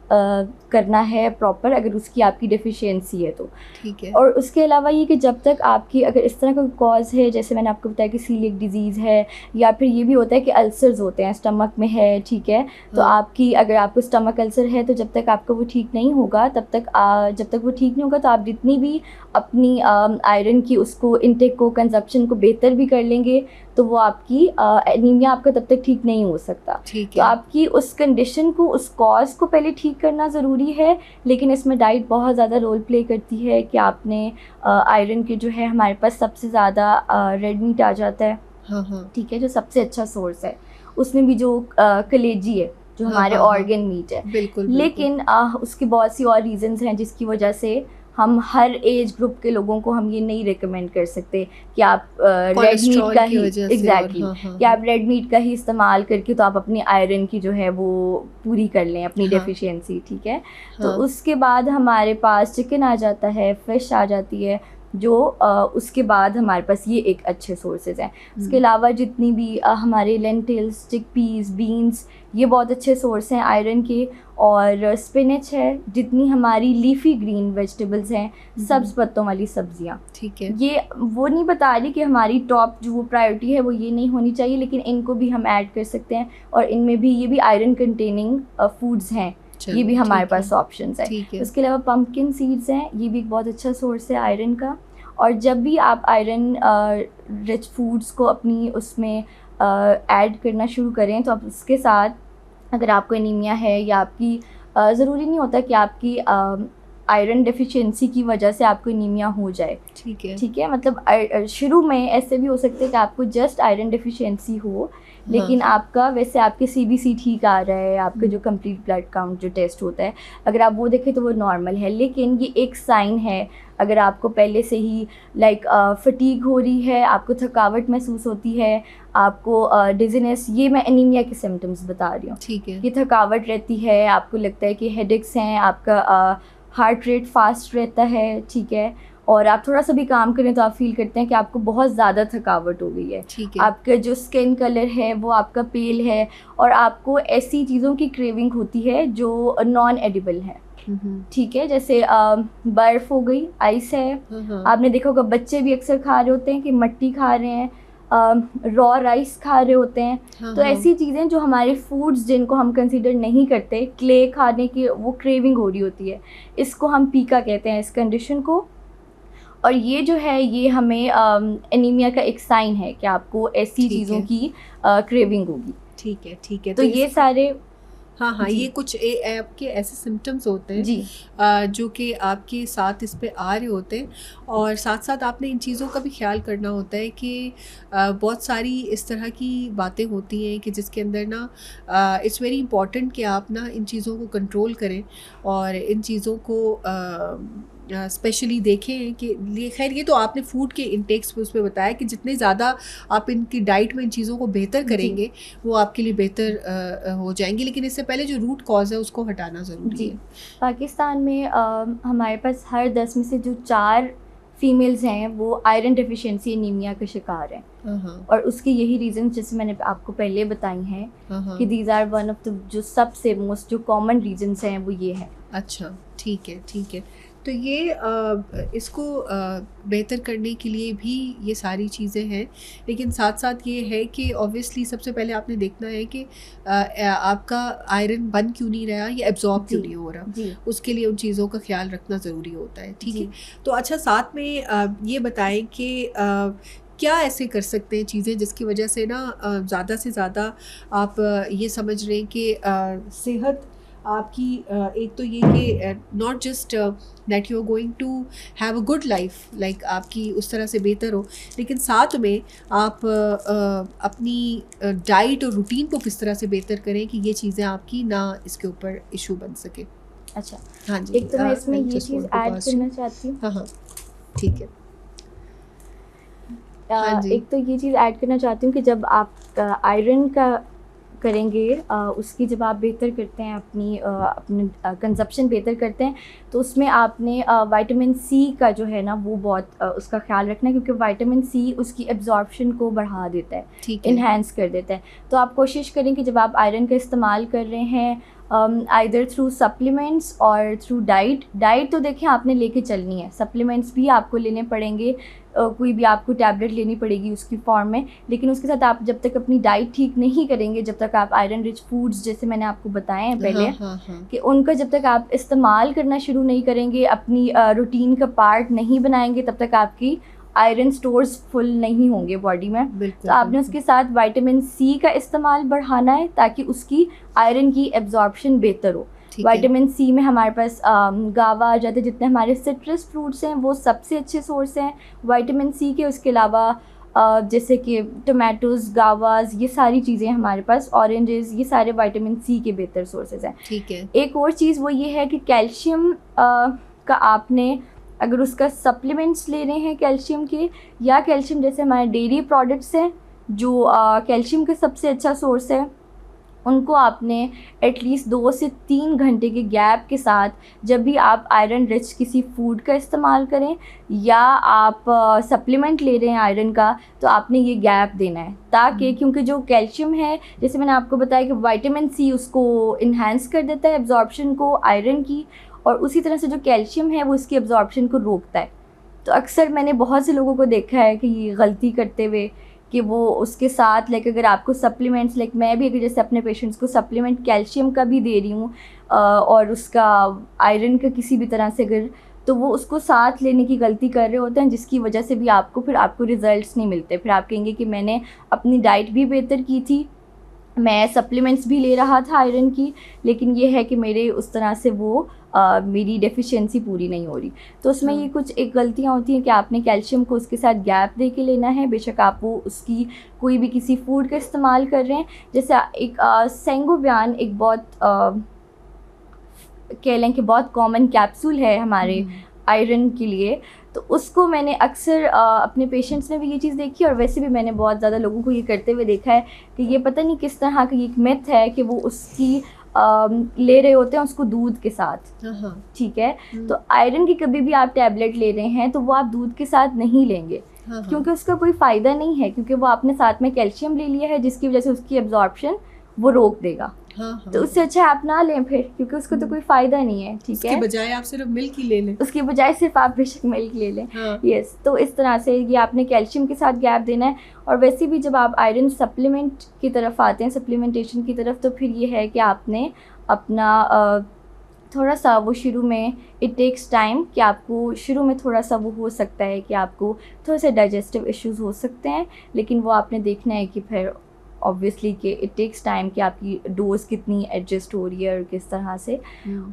करना है प्रॉपर, अगर उसकी आपकी डेफिशिएंसी है तो, ठीक है। और उसके अलावा ये कि जब तक आपकी अगर इस तरह का कॉज है, जैसे मैंने आपको बताया कि सीलिएक डिजीज़ है, या फिर ये भी होता है कि अल्सर्स होते हैं स्टमक में है, ठीक है। तो आपकी अगर आपको स्टमक अल्सर है तो जब तक आपका वो ठीक नहीं होगा तब तक जब तक वो ठीक नहीं होगा तो आप जितनी भी अपनी आयरन की उसको इंटेक को, कंजप्शन को बेहतर भी कर लेंगे तो वो आपकी एनीमिया आपका तब तक ठीक नहीं हो सकता। ठीक है। तो आपकी उस कंडीशन को, उस कॉज को पहले ठीक करना ज़रूरी है, लेकिन इसमें डाइट बहुत ज़्यादा रोल प्ले करती है कि आपने आयरन के जो है हमारे पास सबसे ज़्यादा रेड मीट आ जाता है, ठीक है, जो सबसे अच्छा सोर्स है। उसमें भी जो कलेजी है जो हमारे ऑर्गन मीट है, बिल्कुल। लेकिन उसकी बहुत सी और रीजंस हैं जिसकी वजह से हम हर एज ग्रुप के लोगों को हम ये नहीं रिकमेंड कर सकते कि आप रेड मीट का ही कि आप रेड मीट का ही इस्तेमाल करके तो आप अपनी आयरन की जो है वो पूरी कर लें, अपनी डेफिशिएंसी, ठीक है। तो उसके बाद हमारे पास चिकन आ जाता है, फिश आ जाती है, जो उसके बाद हमारे पास ये एक अच्छे सोर्सेज हैं। उसके अलावा जितनी भी हमारे लेंटिल्स, चिकपीस, बीन्स, ये बहुत अच्छे सोर्स हैं आयरन के, और स्पिनच है, जितनी हमारी लीफी ग्रीन वेजिटेबल्स हैं, सब्ज़ पत्तों वाली सब्जियां, ठीक है। ये वो नहीं बता रही कि हमारी टॉप जो वो प्रायोरिटी है वो ये नहीं होनी चाहिए, लेकिन इनको भी हम ऐड कर सकते हैं, और इनमें भी ये भी आयरन कंटेनिंग फूड्स हैं, ये भी हमारे पास ऑप्शंस है। उसके अलावा पम्पकिन सीड्स हैं, ये भी एक बहुत अच्छा सोर्स है आयरन का। और जब भी आप आयरन रिच फूड्स को अपनी उसमें ऐड करना शुरू करें तो आप उसके साथ, अगर आपको एनीमिया है या आपकी ज़रूरी नहीं होता कि आपकी आयरन डेफिशिएंसी की वजह से आपको एनीमिया हो जाए, ठीक है। मतलब शुरू में ऐसे भी हो सकते हैं कि आपको जस्ट आयरन डेफिशिएंसी हो, लेकिन आपका वैसे आपके CBC ठीक आ रहा है, आपका जो कंप्लीट ब्लड काउंट जो टेस्ट होता है अगर आप वो देखें तो वो नॉर्मल है, लेकिन ये एक साइन है। अगर आपको पहले से ही फटीग हो रही है, आपको थकावट महसूस होती है, आपको डिजीनेस, ये मैं एनीमिया के सिम्टम्स बता रही हूँ, ठीक है। ये थकावट रहती है, आपको लगता है कि हेडेक्स हैं, आपका हार्ट रेट फास्ट रहता है, ठीक है, और आप थोड़ा सा भी काम करें तो आप फील करते हैं कि आपको बहुत ज़्यादा थकावट हो गई है, ठीक है। आपका जो स्किन कलर है वो आपका पेल है, और आपको ऐसी चीज़ों की क्रेविंग होती है जो नॉन एडिबल है, ठीक है। जैसे बर्फ़ हो गई, आइस है, आपने देखा होगा बच्चे भी अक्सर खा रहे होते हैं कि मट्टी खा रहे हैं, रॉ राइस खा रहे होते हैं। तो ऐसी चीज़ें जो हमारे फूड्स जिनको हम कंसीडर नहीं करते, क्ले खाने की वो क्रेविंग हो रही होती है, इसको हम पीका कहते हैं, इस कंडीशन को। और ये जो है ये हमें एनीमिया का एक साइन है कि आपको ऐसी चीज़ों की क्रेविंग होगी, ठीक है। तो ये सारे हाँ हाँ, ये कुछ आपके ऐसे सिम्टम्स होते हैं जी जो कि आपके साथ इस पे आ रहे होते हैं, और साथ साथ आपने इन चीज़ों का भी ख्याल करना होता है कि बहुत सारी इस तरह की बातें होती हैं कि जिसके अंदर ना इट्स वेरी इंपॉर्टेंट कि आप ना इन चीज़ों को कंट्रोल करें और इन चीज़ों को स्पेशली देखें कि खैर ये तो आपने फूड के इंटेक्स पे उस पर बताया कि जितने ज़्यादा आप इनकी डाइट में इन चीज़ों को बेहतर करेंगे वो आपके लिए बेहतर हो जाएंगी, लेकिन इससे पहले जो रूट कॉज है उसको हटाना ज़रूरी है। पाकिस्तान में हमारे पास हर 10 में से जो 4 फीमेल्स हैं वो आयरन डेफिशिएंसी एनीमिया का शिकार हैं, और उसके यही रीज़न जैसे मैंने आपको पहले बताई हैं कि these are one of the जो सबसे मोस्ट जो कॉमन रीजंस हैं वो ये हैं। अच्छा, ठीक है ठीक है। तो ये इसको बेहतर करने के लिए भी ये सारी चीज़ें हैं, लेकिन साथ साथ ये है कि ऑब्वियसली सबसे पहले आपने देखना है कि आपका आयरन बन क्यों नहीं रहा, ये एब्जॉर्ब क्यों नहीं हो रहा, उसके लिए उन चीज़ों का ख्याल रखना ज़रूरी होता है। ठीक है, तो अच्छा साथ में ये बताएं कि क्या ऐसे कर सकते हैं चीज़ें जिसकी वजह से ना ज़्यादा से ज़्यादा आप ये समझ रहे हैं कि सेहत आपकी एक तो ये कि not just that you are going to have a good life, like आपकी उस तरह से बेहतर हो, लेकिन साथ में आप अपनी डाइट और रूटीन को किस तरह से बेहतर करें कि ये चीज़ें आपकी ना इसके ऊपर इशू बन सके। अच्छा, हाँ जी, एक तो मैं इसमें ये चीज़ ऐड करना चाहती हूँ। हाँ हाँ ठीक है। एक तो ये चीज़ ऐड करना चाहती हूँ कि जब आप आयरन का करेंगे, उसकी जब आप बेहतर करते हैं, अपनी कंजप्शन बेहतर करते हैं, तो उसमें आपने विटामिन सी का जो है ना वो बहुत उसका ख्याल रखना है, क्योंकि विटामिन सी उसकी एब्जॉर्प्शन को बढ़ा देता है, इन्हेंस कर देता है। तो आप कोशिश करें कि जब आप आयरन का इस्तेमाल कर रहे हैं आइदर थ्रू सप्लीमेंट्स और थ्रू डाइट तो देखें आपने लेके चलनी है, सप्लीमेंट्स भी आपको लेने पड़ेंगे, कोई भी आपको टैबलेट लेनी पड़ेगी उसकी फॉर्म में, लेकिन उसके साथ आप जब तक अपनी डाइट ठीक नहीं करेंगे, जब तक आप आयरन रिच फूड्स जैसे मैंने आपको बताए हैं पहले कि उनका जब तक आप इस्तेमाल करना शुरू नहीं करेंगे, अपनी रूटीन का पार्ट नहीं बनाएंगे, तब तक आपकी आयरन स्टोर्स फुल नहीं होंगे बॉडी में। तो आपने उसके साथ विटामिन सी का इस्तेमाल बढ़ाना है ताकि उसकी आयरन की एब्जॉर्प्शन बेहतर हो। विटामिन सी में हमारे पास गावा आ जाते हैं, जितने हमारे सिट्रस फ्रूट्स हैं वो सबसे अच्छे सोर्स हैं विटामिन सी के। उसके अलावा जैसे कि टमाटोज़, गावाज, ये सारी चीज़ें हमारे पास, ऑरेंजेस, ये सारे विटामिन सी के बेहतर सोर्सेज हैं। ठीक है। एक और चीज़ वो ये है कि कैल्शियम का आपने अगर उसका सप्लीमेंट्स ले रहे हैं कैल्शियम के, या कैल्शियम जैसे हमारे डेयरी प्रोडक्ट्स हैं जो कैल्शियम का सबसे अच्छा सोर्स है, उनको आपने एटलीस्ट 2 से 3 घंटे के गैप के साथ जब भी आप आयरन रिच किसी फूड का इस्तेमाल करें या आप सप्लीमेंट ले रहे हैं आयरन का, तो आपने ये गैप देना है ताकि क्योंकि जो कैल्शियम है जैसे मैंने आपको बताया कि विटामिन सी उसको इन्हांस कर देता है एब्जॉर्प्शन को आयरन की, और उसी तरह से जो कैल्शियम है वो इसकी एब्जॉर्प्शन को रोकता है। तो अक्सर मैंने बहुत से लोगों को देखा है कि ये गलती करते हुए कि वो उसके साथ लाइक अगर आपको सप्लीमेंट्स, लाइक मैं भी अगर जैसे अपने पेशेंट्स को सप्लीमेंट कैल्शियम का भी दे रही हूँ और उसका आयरन का किसी भी तरह से अगर, तो वो उसको साथ लेने की गलती कर रहे होते हैं, जिसकी वजह से भी आपको रिजल्ट्स नहीं मिलते। फिर आप कहेंगे कि मैंने अपनी डाइट भी बेहतर की थी, मैं सप्लीमेंट्स भी ले रहा था आयरन की, लेकिन ये है कि मेरे उस तरह से वो मेरी डेफिशिएंसी पूरी नहीं हो रही। तो उसमें ये कुछ एक गलतियाँ होती हैं कि आपने कैल्शियम को उसके साथ गैप दे के लेना है, बेशक आप वो उसकी कोई भी किसी फूड का इस्तेमाल कर रहे हैं। जैसे एक सेंगोबियान एक बहुत कह लें कि बहुत कॉमन कैप्सूल है हमारे आयरन के लिए, तो उसको मैंने अक्सर अपने पेशेंट्स में भी ये चीज़ देखी, और वैसे भी मैंने बहुत ज़्यादा लोगों को ये करते हुए देखा है कि ये पता नहीं किस तरह का ये एक मिथ है कि वो उसकी ले रहे होते हैं उसको दूध के साथ। ठीक है, तो आयरन की कभी भी आप टैबलेट ले रहे हैं तो वो आप दूध के साथ नहीं लेंगे, क्योंकि उसका कोई फ़ायदा नहीं है, क्योंकि वो आपने साथ में कैल्शियम ले लिया है जिसकी वजह से उसकी एब्जॉर्प्शन वो रोक देगा। तो उससे अच्छा आप ना लें फिर, क्योंकि उसको तो कोई फ़ायदा नहीं है। ठीक है, उसके बजाय आप सिर्फ मिल्क ही ले लें, उसके बजाय सिर्फ आप बेशक मिल्क ले लें। यस, तो इस तरह से ये आपने कैल्शियम के साथ गैप देना है। और वैसे भी जब आप आयरन सप्लीमेंट की तरफ आते हैं, सप्लीमेंटेशन की तरफ, तो फिर ये है कि आपने अपना थोड़ा सा वो शुरू में इट टेक्स टाइम कि आपको शुरू में थोड़ा सा वो हो सकता है कि आपको थोड़े से डाइजेस्टिव इश्यूज़ हो सकते हैं, लेकिन वो आपने देखना है कि फिर ऑब्वियसली कि इट टेक्स टाइम कि आपकी डोज कितनी एडजस्ट हो रही है और किस तरह से।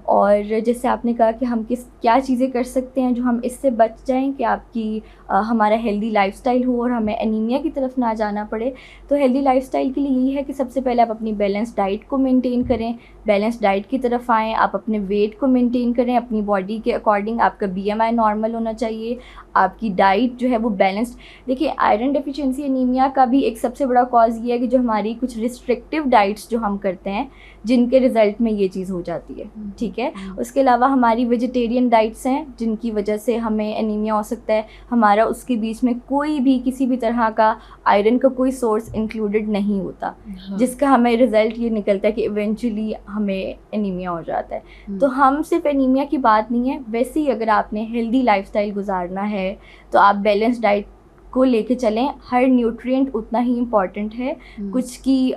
और जैसे आपने कहा कि हम क्या चीज़ें कर सकते हैं जो हम इससे बच जाएं कि आपकी हमारा हेल्दी लाइफस्टाइल हो और हमें एनीमिया की तरफ ना जाना पड़े। तो हेल्दी लाइफस्टाइल के लिए यही है कि सबसे पहले आप अपनी बैलेंस डाइट को मेंटेन करें, बैलेंस डाइट की तरफ आएँ, आप अपने वेट को मेंटेन करें, अपनी बॉडी के अकॉर्डिंग आपका BMI नॉर्मल होना चाहिए, आपकी डाइट जो है वो बैलेंस्ड। देखिए आयरन डेफिशिएंसी एनीमिया का भी एक सबसे बड़ा कॉज ये है कि जो हमारी कुछ रिस्ट्रिक्टिव डाइट्स जो हम करते हैं जिनके रिज़ल्ट में ये चीज़ हो जाती है, ठीक है। उसके अलावा हमारी वेजिटेरियन डाइट्स हैं जिनकी वजह से हमें एनीमिया हो सकता है, हमारा उसके बीच में कोई भी किसी भी तरह का आयरन का कोई सोर्स इंक्लूडेड नहीं होता, जिसका हमें रिज़ल्ट ये निकलता है कि इवेंचुअली हमें एनीमिया हो जाता है। तो हम सिर्फ एनीमिया की बात नहीं है, वैसे ही अगर आपने हेल्दी लाइफस्टाइल गुजारना है तो आप बैलेंस डाइट को लेके चलें। हर न्यूट्रिएंट उतना ही इम्पॉर्टेंट है, कुछ की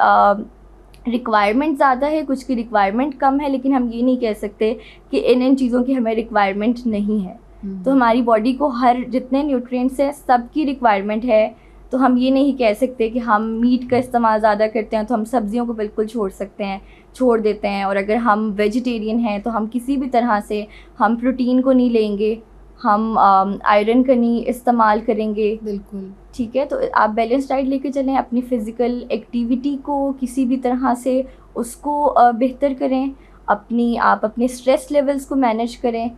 रिक्वायरमेंट ज़्यादा है, कुछ की रिक्वायरमेंट कम है, लेकिन हम ये नहीं कह सकते कि इन चीज़ों की हमें रिक्वायरमेंट नहीं है। तो हमारी बॉडी को हर जितने न्यूट्रिएंट्स हैं सबकी रिक्वायरमेंट है। तो हम ये नहीं कह सकते कि हम मीट का इस्तेमाल ज़्यादा करते हैं तो हम सब्जियों को बिल्कुल छोड़ देते हैं, और अगर हम वेजिटेरियन हैं तो हम किसी भी तरह से हम प्रोटीन को नहीं लेंगे, हम आयरन का नहीं इस्तेमाल करेंगे, बिल्कुल ठीक है। तो आप बैलेंस डाइट लेके चलें, अपनी फ़िज़िकल एक्टिविटी को किसी भी तरह से उसको बेहतर करें, आप अपने स्ट्रेस लेवल्स को मैनेज करें।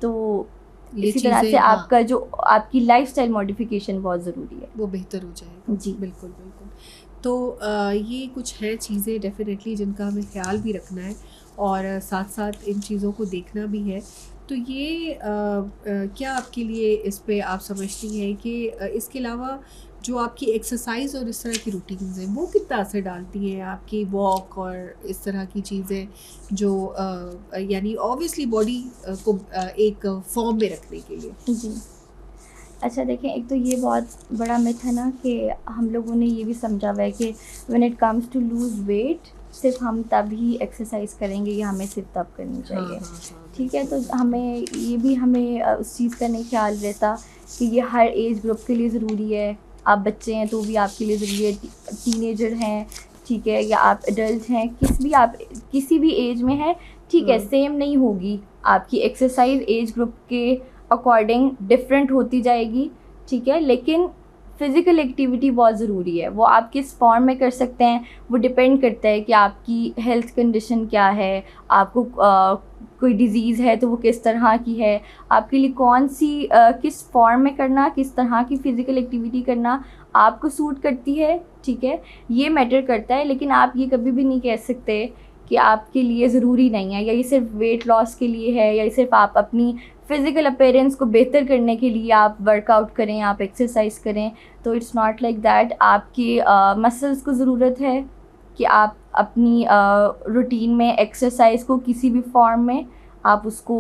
तो इसी तरह से आपका जो आपकी लाइफस्टाइल मॉडिफिकेशन बहुत ज़रूरी है, वो बेहतर हो जाएगा। जी बिल्कुल बिल्कुल। तो ये कुछ हैं चीज़ें डेफिनेटली जिनका हमें ख्याल भी रखना है और साथ साथ इन चीज़ों को देखना भी है। तो ये क्या आपके लिए इस पे आप समझती हैं कि इसके अलावा जो आपकी एक्सरसाइज और इस तरह की रूटीन्स हैं वो कितना असर डालती हैं आपकी वॉक और इस तरह की चीज़ें जो यानी ऑब्वियसली बॉडी को एक फॉर्म में रखने के लिए? जी अच्छा देखें, एक तो ये बहुत बड़ा मिथ है ना कि हम लोगों ने ये भी समझा हुआ है कि when it comes to lose weight सिर्फ हम तभी एक्सरसाइज करेंगे या हमें सिर्फ तब करनी चाहिए। ठीक है, तो हमें उस चीज़ का नहीं ख्याल रहता कि ये हर एज ग्रुप के लिए ज़रूरी है। आप बच्चे हैं तो भी आपके लिए ज़रूरी है, टीनेजर हैं ठीक है, या आप एडल्ट हैं, किसी भी एज में हैं ठीक है, सेम नहीं होगी आपकी एक्सरसाइज एज ग्रुप के अकॉर्डिंग डिफरेंट होती जाएगी ठीक है। लेकिन फ़िज़िकल एक्टिविटी बहुत ज़रूरी है। वो आप किस फॉर्म में कर सकते हैं वो डिपेंड करता है कि आपकी हेल्थ कंडीशन क्या है, आपको कोई डिज़ीज़ है तो वो किस तरह की है, आपके लिए कौन सी किस फॉर्म में करना, किस तरह की फ़िज़िकल एक्टिविटी करना आपको सूट करती है ठीक है, ये मैटर करता है। लेकिन आप ये कभी भी नहीं कह सकते कि आपके लिए ज़रूरी नहीं है, या ये सिर्फ वेट लॉस के लिए है, या सिर्फ आप अपनी फ़िज़िकल अपीयरेंस को बेहतर करने के लिए आप वर्कआउट करें, आप एक्सरसाइज करें। तो इट्स नॉट लाइक दैट। आपकी मसल्स को ज़रूरत है कि आप अपनी रूटीन में एक्सरसाइज को किसी भी फॉर्म में आप उसको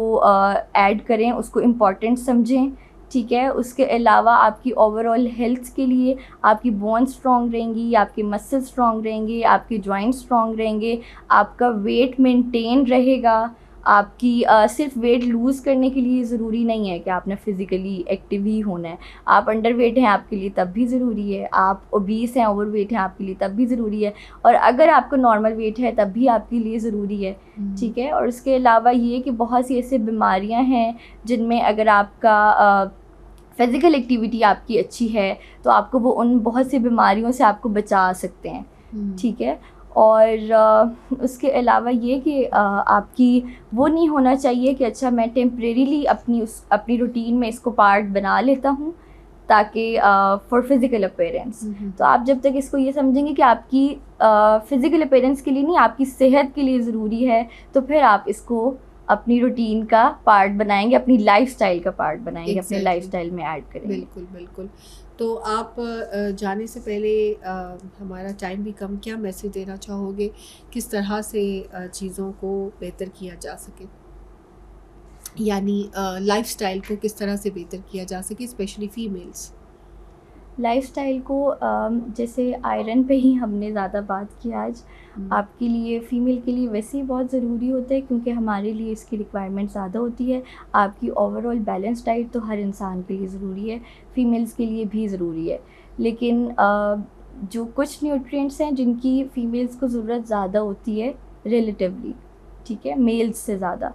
ऐड करें, उसको इम्पॉर्टेंट समझें ठीक है। उसके अलावा आपकी ओवरऑल हेल्थ के लिए आपकी बोन्स स्ट्रॉन्ग रहेंगी, आपके मसल स्ट्रॉन्ग रहेंगे, आपके जॉइंट्स स्ट्रॉन्ग रहेंगे, आपका वेट मेंटेन रहेगा। आपकी सिर्फ वेट लूज़ करने के लिए ज़रूरी नहीं है कि आपने फ़िज़िकली एक्टिव ही होना है। आप अंडर वेट हैं आपके लिए तब भी ज़रूरी है, आप ओबीस हैं ओवर वेट हैं आपके लिए तब भी ज़रूरी है, और अगर आपका नॉर्मल वेट है तब भी आपके लिए ज़रूरी है ठीक है। और उसके अलावा ये कि बहुत सी ऐसी बीमारियां हैं जिनमें अगर आपका फ़िज़िकल एक्टिविटी आपकी अच्छी है तो आपको वो उन बहुत सी बीमारियों से आपको बचा सकते हैं ठीक है। और उसके अलावा ये कि आपकी वो नहीं होना चाहिए कि अच्छा मैं टेम्परेरीली अपनी रूटीन में इसको पार्ट बना लेता हूँ ताकि फॉर फिज़िकल अपीयरेंस। तो आप जब तक इसको ये समझेंगे कि आपकी फ़िज़िकल अपीयरेंस के लिए नहीं, आपकी सेहत के लिए ज़रूरी है, तो फिर आप इसको अपनी रूटीन का पार्ट बनाएंगे, अपनी लाइफस्टाइल का पार्ट बनाएंगे, अपने लाइफस्टाइल में ऐड करेंगे। बिल्कुल बिल्कुल। तो आप जाने से पहले हमारा टाइम भी कम, क्या मैसेज देना चाहोगे, किस तरह से चीज़ों को बेहतर किया जा सके, यानी लाइफस्टाइल को किस तरह से बेहतर किया जा सके, स्पेशली फीमेल्स? लाइफस्टाइल को जैसे आयरन पे ही हमने ज़्यादा बात की आज, आपके लिए फ़ीमेल के लिए वैसे ही बहुत ज़रूरी होता है क्योंकि हमारे लिए इसकी रिक्वायरमेंट ज़्यादा होती है। आपकी ओवरऑल बैलेंस डाइट तो हर इंसान के लिए ज़रूरी है, फ़ीमेल्स के लिए भी ज़रूरी है। लेकिन जो कुछ न्यूट्रिएंट्स हैं जिनकी फीमेल्स को ज़रूरत ज़्यादा होती है रिलेटिवली, ठीक है, मेल्स से ज़्यादा,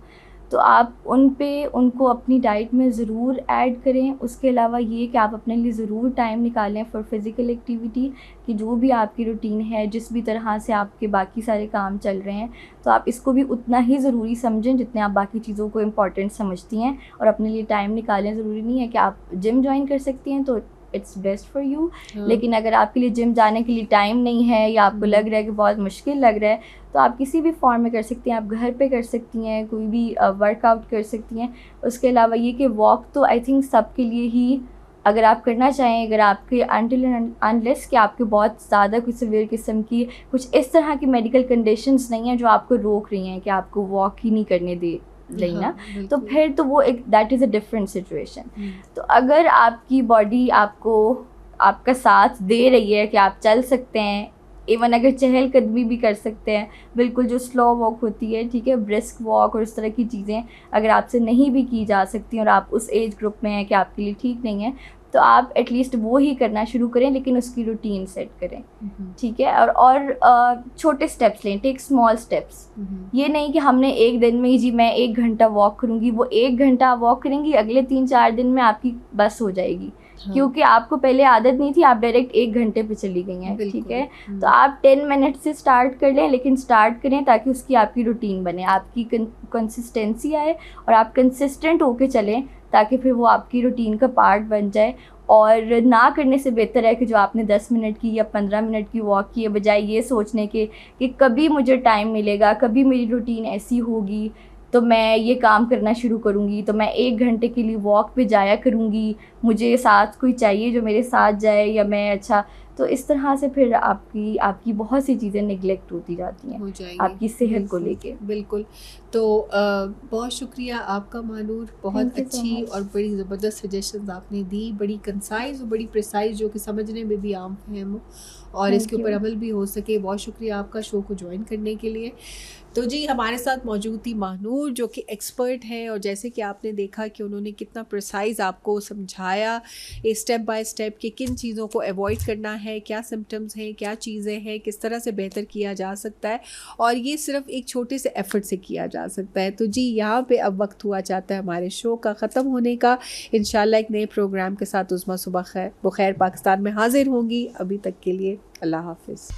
तो आप उनको अपनी डाइट में ज़रूर ऐड करें। उसके अलावा ये कि आप अपने लिए ज़रूर टाइम निकालें फॉर फिज़िकल एक्टिविटी, कि जो भी आपकी रूटीन है, जिस भी तरह से आपके बाकी सारे काम चल रहे हैं, तो आप इसको भी उतना ही ज़रूरी समझें जितने आप बाकी चीज़ों को इम्पॉर्टेंट समझती हैं, और अपने लिए टाइम निकालें। ज़रूरी नहीं है कि आप जिम ज्वाइन कर सकती हैं तो इट्स बेस्ट फॉर यू, लेकिन अगर आपके लिए जिम जाने के लिए टाइम नहीं है या आपको लग रहा है कि बहुत मुश्किल लग रहा है, तो आप किसी भी फॉर्म में कर सकती हैं। आप घर पे कर सकती हैं, कोई भी वर्कआउट कर सकती हैं। उसके अलावा ये कि वॉक तो आई थिंक सबके लिए ही, अगर आप करना चाहें, अगर आपके अनटिल अनलेस कि आपके बहुत ज़्यादा कुछ सीवियर किस्म की कुछ इस तरह की मेडिकल कंडीशंस नहीं हैं जो आपको रोक रही हैं कि आपको वॉक ही नहीं करने दे लेना, तो फिर तो वो एक that is a different situation. तो अगर आपकी बॉडी आपको आपका साथ दे रही है कि आप चल सकते हैं, इवन अगर चहलकदमी भी कर सकते हैं, बिल्कुल जो स्लो वॉक होती है, ठीक है, ब्रिस्क वॉक और इस तरह की चीज़ें अगर आपसे नहीं भी की जा सकती और आप उस एज ग्रुप में हैं कि आपके लिए ठीक नहीं है, तो आप एटलीस्ट वो ही करना शुरू करें, लेकिन उसकी रूटीन सेट करें, ठीक है। और छोटे स्टेप्स लें, टेक स्मॉल स्टेप्स। ये नहीं कि हमने एक दिन में ही जी मैं 1 घंटा वॉक करूँगी, वो 1 घंटा वॉक करेंगी, अगले 3-4 दिन में आपकी बस हो जाएगी। हाँ। क्योंकि आपको पहले आदत नहीं थी, आप डायरेक्ट 1 घंटे पे चली गई हैं, ठीक है। तो आप 10 मिनट से स्टार्ट कर लें, लेकिन स्टार्ट करें ताकि उसकी आपकी रूटीन बने, आपकी कंसिस्टेंसी आए और आप कंसिस्टेंट होके चलें, ताकि फिर वो आपकी रूटीन का पार्ट बन जाए। और ना करने से बेहतर है कि जो आपने 10 मिनट की या 15 मिनट की वॉक की है, बजाय ये सोचने के कि कभी मुझे टाइम मिलेगा, कभी मेरी रूटीन ऐसी होगी तो मैं ये काम करना शुरू करूँगी, तो मैं 1 घंटे के लिए वॉक पे जाया करूँगी, मुझे साथ कोई चाहिए जो मेरे साथ जाए, या मैं अच्छा, तो इस तरह से फिर आपकी बहुत सी चीज़ें निगलेक्ट होती जाती हैं आपकी सेहत को लेके। बिल्कुल। तो बहुत शुक्रिया आपका मानूर, बहुत अच्छी और बड़ी ज़बरदस्त सजेशंस आपने दी, बड़ी कंसाइज और बड़ी प्रिसाइज, जो कि समझने में भी आम फहम और इसके ऊपर अमल भी हो सके। बहुत शुक्रिया आपका शो को ज्वाइन करने के लिए। तो जी हमारे साथ मौजूद थी मानूर, जो कि एक्सपर्ट है, और जैसे कि आपने देखा कि उन्होंने कितना प्रिसाइज आपको समझाया स्टेप बाय स्टेप कि किन चीज़ों को अवॉइड करना है, क्या सिम्टम्स हैं, क्या चीज़ें हैं, किस तरह से बेहतर किया जा सकता है, और ये सिर्फ एक छोटे से एफर्ट से किया जा सकता है। तो जी यहाँ पे अब वक्त हुआ चाहता है हमारे शो का ख़त्म होने का। इंशाल्लाह एक नए प्रोग्राम के साथ उस्मा सुबह बखैर पाकिस्तान में हाजिर होंगी। अभी तक के लिए अल्लाह हाफिज़।